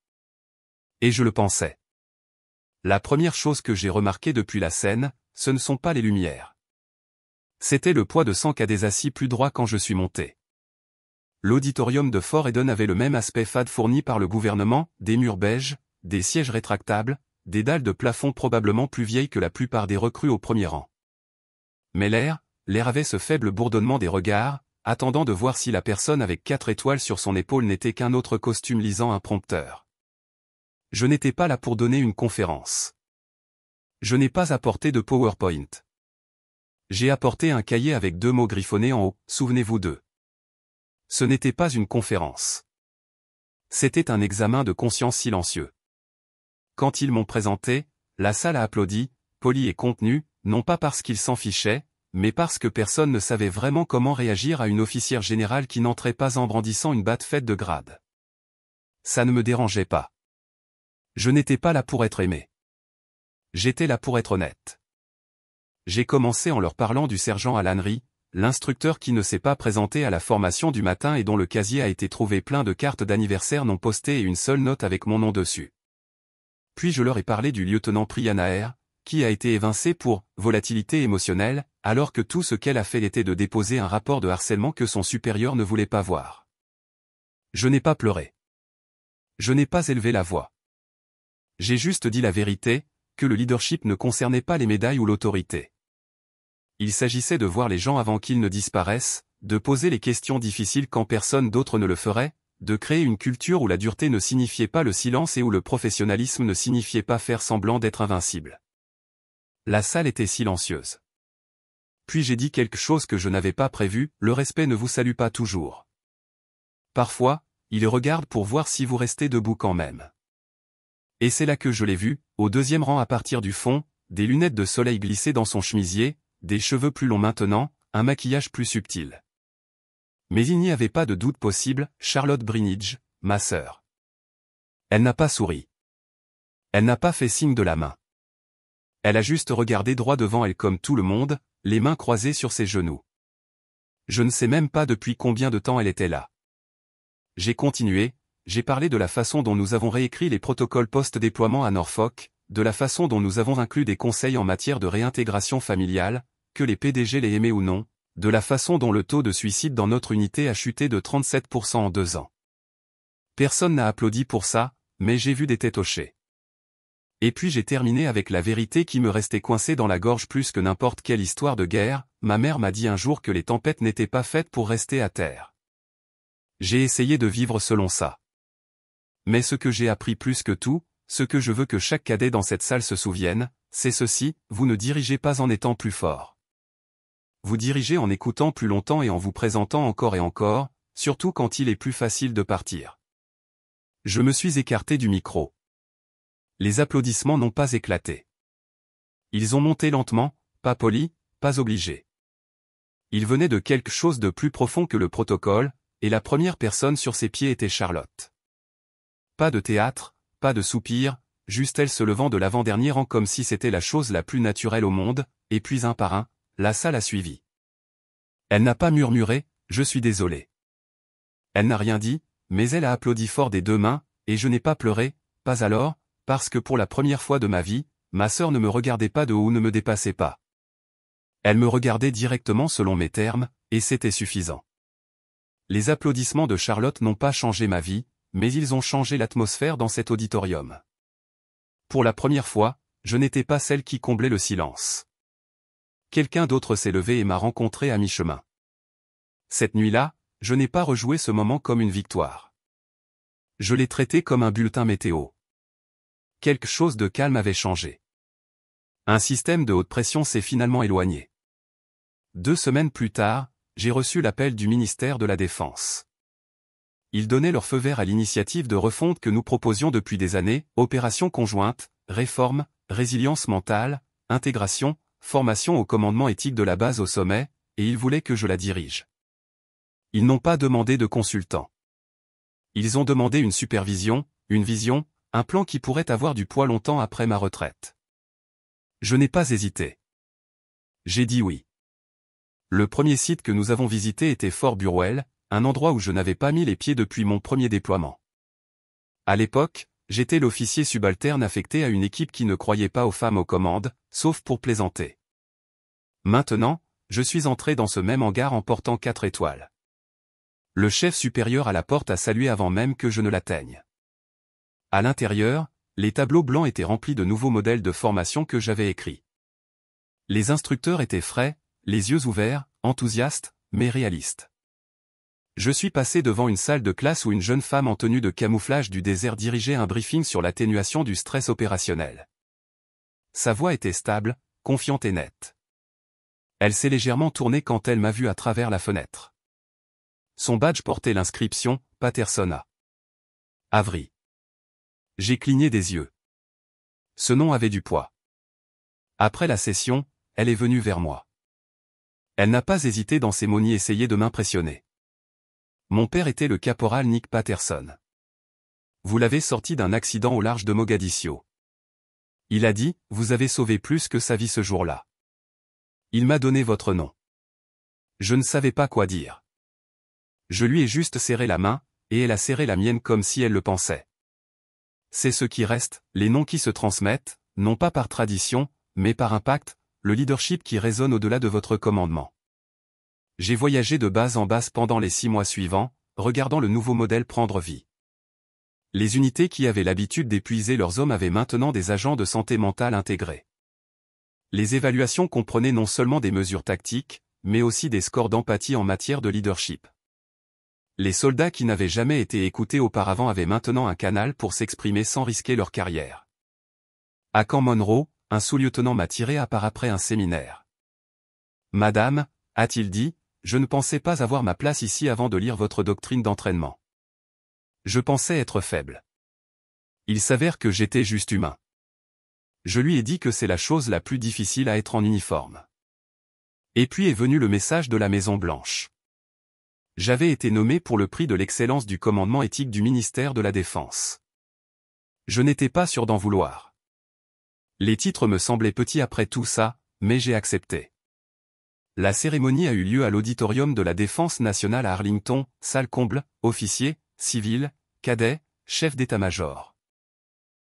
Et je le pensais. La première chose que j'ai remarquée depuis la scène, ce ne sont pas les lumières. C'était le poids de sang qu'a des assis plus droits quand je suis monté. L'auditorium de Fort Eden avait le même aspect fade fourni par le gouvernement, des murs beiges, des sièges rétractables, des dalles de plafond probablement plus vieilles que la plupart des recrues au premier rang. Mais l'air avait ce faible bourdonnement des regards, attendant de voir si la personne avec 4 étoiles sur son épaule n'était qu'un autre costume lisant un prompteur. Je n'étais pas là pour donner une conférence. Je n'ai pas apporté de PowerPoint. J'ai apporté un cahier avec 2 mots griffonnés en haut, souvenez-vous d'eux. Ce n'était pas une conférence. C'était un examen de conscience silencieux. Quand ils m'ont présenté, la salle a applaudi, poli et contenu, non pas parce qu'ils s'en fichaient, mais parce que personne ne savait vraiment comment réagir à une officière générale qui n'entrait pas en brandissant une batte faite de grade. Ça ne me dérangeait pas. Je n'étais pas là pour être aimé. J'étais là pour être honnête. J'ai commencé en leur parlant du sergent Alan Lee, l'instructeur qui ne s'est pas présenté à la formation du matin et dont le casier a été trouvé plein de cartes d'anniversaire non postées et une seule note avec mon nom dessus. Puis je leur ai parlé du lieutenant Prianaer, qui a été évincé pour « volatilité émotionnelle », alors que tout ce qu'elle a fait était de déposer un rapport de harcèlement que son supérieur ne voulait pas voir. Je n'ai pas pleuré. Je n'ai pas élevé la voix. J'ai juste dit la vérité, que le leadership ne concernait pas les médailles ou l'autorité. Il s'agissait de voir les gens avant qu'ils ne disparaissent, de poser les questions difficiles quand personne d'autre ne le ferait, de créer une culture où la dureté ne signifiait pas le silence et où le professionnalisme ne signifiait pas faire semblant d'être invincible. La salle était silencieuse. Puis j'ai dit quelque chose que je n'avais pas prévu, le respect ne vous salue pas toujours. Parfois, il regarde pour voir si vous restez debout quand même. Et c'est là que je l'ai vu, au 2e rang à partir du fond, des lunettes de soleil glissées dans son chemisier, des cheveux plus longs maintenant, un maquillage plus subtil. Mais il n'y avait pas de doute possible, Charlotte Brinidge, ma sœur. Elle n'a pas souri. Elle n'a pas fait signe de la main. Elle a juste regardé droit devant elle comme tout le monde, les mains croisées sur ses genoux. Je ne sais même pas depuis combien de temps elle était là. J'ai continué, j'ai parlé de la façon dont nous avons réécrit les protocoles post-déploiement à Norfolk, de la façon dont nous avons inclus des conseils en matière de réintégration familiale, que les PDG les aimaient ou non, de la façon dont le taux de suicide dans notre unité a chuté de 37% en 2 ans. Personne n'a applaudi pour ça, mais j'ai vu des têtes hochées. Et puis j'ai terminé avec la vérité qui me restait coincée dans la gorge plus que n'importe quelle histoire de guerre. Ma mère m'a dit un jour que les tempêtes n'étaient pas faites pour rester à terre. J'ai essayé de vivre selon ça. Mais ce que j'ai appris plus que tout, ce que je veux que chaque cadet dans cette salle se souvienne, c'est ceci, vous ne dirigez pas en étant plus fort. Vous dirigez en écoutant plus longtemps et en vous présentant encore et encore, surtout quand il est plus facile de partir. Je me suis écarté du micro. Les applaudissements n'ont pas éclaté. Ils ont monté lentement, pas polis, pas obligés. Ils venaient de quelque chose de plus profond que le protocole, et la première personne sur ses pieds était Charlotte. Pas de théâtre, pas de soupir, juste elle se levant de l'avant-dernier rang comme si c'était la chose la plus naturelle au monde, et puis un par un, la salle a suivi. Elle n'a pas murmuré « Je suis désolé ». Elle n'a rien dit, mais elle a applaudi fort des deux mains, et je n'ai pas pleuré, pas alors, parce que pour la première fois de ma vie, ma sœur ne me regardait pas de haut ou ne me dépassait pas. Elle me regardait directement selon mes termes, et c'était suffisant. Les applaudissements de Charlotte n'ont pas changé ma vie, mais ils ont changé l'atmosphère dans cet auditorium. Pour la première fois, je n'étais pas celle qui comblait le silence. Quelqu'un d'autre s'est levé et m'a rencontré à mi-chemin. Cette nuit-là, je n'ai pas rejoué ce moment comme une victoire. Je l'ai traité comme un bulletin météo. Quelque chose de calme avait changé. Un système de haute pression s'est finalement éloigné. 2 semaines plus tard, j'ai reçu l'appel du ministère de la Défense. Ils donnaient leur feu vert à l'initiative de refonte que nous proposions depuis des années, opération conjointe, réforme, résilience mentale, intégration, formation au commandement éthique de la base au sommet, et ils voulaient que je la dirige. Ils n'ont pas demandé de consultant. Ils ont demandé une supervision, une vision, un plan qui pourrait avoir du poids longtemps après ma retraite. Je n'ai pas hésité. J'ai dit oui. Le premier site que nous avons visité était Fort Burwell, un endroit où je n'avais pas mis les pieds depuis mon premier déploiement. À l'époque, j'étais l'officier subalterne affecté à une équipe qui ne croyait pas aux femmes aux commandes, sauf pour plaisanter. Maintenant, je suis entré dans ce même hangar en portant 4 étoiles. Le chef supérieur à la porte a salué avant même que je ne l'atteigne. À l'intérieur, les tableaux blancs étaient remplis de nouveaux modèles de formation que j'avais écrits. Les instructeurs étaient frais, les yeux ouverts, enthousiastes, mais réalistes. Je suis passé devant une salle de classe où une jeune femme en tenue de camouflage du désert dirigeait un briefing sur l'atténuation du stress opérationnel. Sa voix était stable, confiante et nette. Elle s'est légèrement tournée quand elle m'a vu à travers la fenêtre. Son badge portait l'inscription « Pattersona ». Avery. J'ai cligné des yeux. Ce nom avait du poids. Après la session, elle est venue vers moi. Elle n'a pas hésité dans ses mots ni essayé de m'impressionner. Mon père était le caporal Nick Patterson. Vous l'avez sorti d'un accident au large de Mogadiscio. Il a dit, vous avez sauvé plus que sa vie ce jour-là. Il m'a donné votre nom. Je ne savais pas quoi dire. Je lui ai juste serré la main, et elle a serré la mienne comme si elle le pensait. C'est ce qui reste, les noms qui se transmettent, non pas par tradition, mais par impact, le leadership qui résonne au-delà de votre commandement. J'ai voyagé de base en base pendant les 6 mois suivants, regardant le nouveau modèle prendre vie. Les unités qui avaient l'habitude d'épuiser leurs hommes avaient maintenant des agents de santé mentale intégrés. Les évaluations comprenaient non seulement des mesures tactiques, mais aussi des scores d'empathie en matière de leadership. Les soldats qui n'avaient jamais été écoutés auparavant avaient maintenant un canal pour s'exprimer sans risquer leur carrière. À Camp Monroe, un sous-lieutenant m'a tiré à part après un séminaire. « Madame, a-t-il dit, je ne pensais pas avoir ma place ici avant de lire votre doctrine d'entraînement. Je pensais être faible. Il s'avère que j'étais juste humain. Je lui ai dit que c'est la chose la plus difficile à être en uniforme. Et puis est venu le message de la Maison Blanche. J'avais été nommé pour le prix de l'excellence du commandement éthique du ministère de la Défense. Je n'étais pas sûr d'en vouloir. Les titres me semblaient petits après tout ça, mais j'ai accepté. La cérémonie a eu lieu à l'auditorium de la Défense nationale à Arlington, salle comble, officiers, civils, cadets, chefs d'état-major.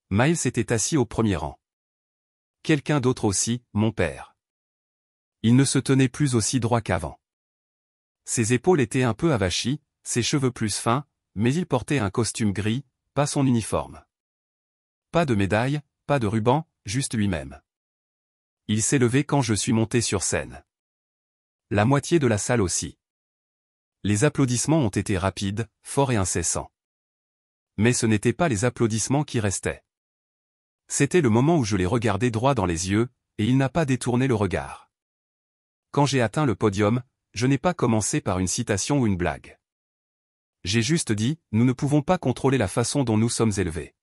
Miles était assis au premier rang. Quelqu'un d'autre aussi, mon père. Il ne se tenait plus aussi droit qu'avant. Ses épaules étaient un peu avachies, ses cheveux plus fins, mais il portait un costume gris, pas son uniforme. Pas de médaille, pas de ruban, juste lui-même. Il s'est levé quand je suis monté sur scène. La moitié de la salle aussi. Les applaudissements ont été rapides, forts et incessants. Mais ce n'étaient pas les applaudissements qui restaient. C'était le moment où je l'ai regardé droit dans les yeux, et il n'a pas détourné le regard. Quand j'ai atteint le podium, je n'ai pas commencé par une citation ou une blague. J'ai juste dit, nous ne pouvons pas contrôler la façon dont nous sommes élevés.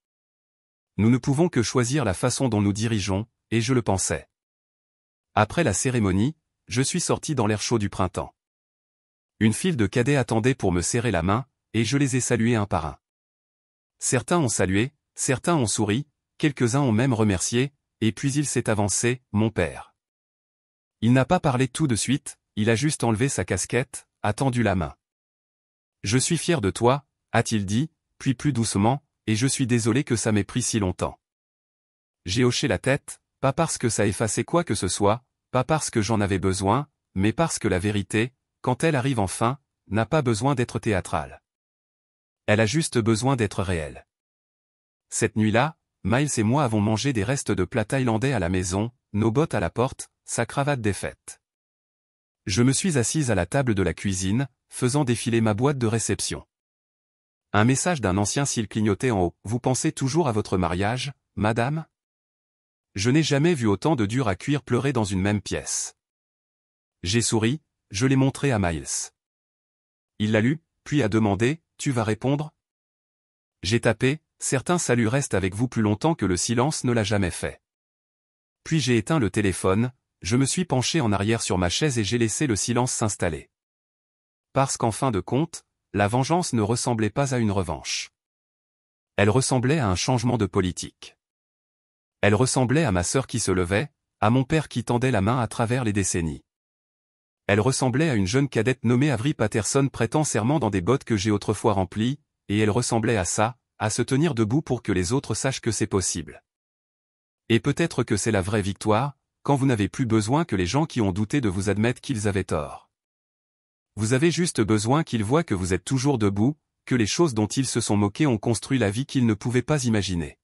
Nous ne pouvons que choisir la façon dont nous dirigeons, et je le pensais. Après la cérémonie, je suis sorti dans l'air chaud du printemps. Une file de cadets attendait pour me serrer la main, et je les ai salués un par un. Certains ont salué, certains ont souri, quelques-uns ont même remercié, et puis il s'est avancé, mon père. Il n'a pas parlé tout de suite, il a juste enlevé sa casquette, a tendu la main. Je suis fier de toi, a-t-il dit, puis plus doucement, et je suis désolé que ça m'ait pris si longtemps. J'ai hoché la tête, pas parce que ça effaçait quoi que ce soit, pas parce que j'en avais besoin, mais parce que la vérité, quand elle arrive enfin, n'a pas besoin d'être théâtrale. Elle a juste besoin d'être réelle. Cette nuit-là, Miles et moi avons mangé des restes de plats thaïlandais à la maison, nos bottes à la porte, sa cravate défaite. Je me suis assise à la table de la cuisine, faisant défiler ma boîte de réception. Un message d'un ancien cil clignotait en haut. Vous pensez toujours à votre mariage, madame? Je n'ai jamais vu autant de dur à cuire pleurer dans une même pièce. J'ai souri, je l'ai montré à Miles. Il l'a lu, puis a demandé, tu vas répondre? J'ai tapé, certains saluts restent avec vous plus longtemps que le silence ne l'a jamais fait. Puis j'ai éteint le téléphone, je me suis penché en arrière sur ma chaise et j'ai laissé le silence s'installer. Parce qu'en fin de compte, la vengeance ne ressemblait pas à une revanche. Elle ressemblait à un changement de politique. Elle ressemblait à ma sœur qui se levait, à mon père qui tendait la main à travers les décennies. Elle ressemblait à une jeune cadette nommée Avery Patterson prêtant serment dans des bottes que j'ai autrefois remplies, et elle ressemblait à ça, à se tenir debout pour que les autres sachent que c'est possible. Et peut-être que c'est la vraie victoire, quand vous n'avez plus besoin que les gens qui ont douté de vous admettent qu'ils avaient tort. Vous avez juste besoin qu'ils voient que vous êtes toujours debout, que les choses dont ils se sont moqués ont construit la vie qu'ils ne pouvaient pas imaginer.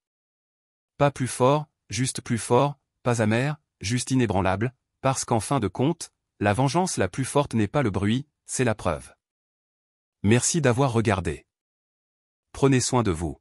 Pas plus fort, juste plus fort, pas amer, juste inébranlable, parce qu'en fin de compte, la vengeance la plus forte n'est pas le bruit, c'est la preuve. Merci d'avoir regardé. Prenez soin de vous.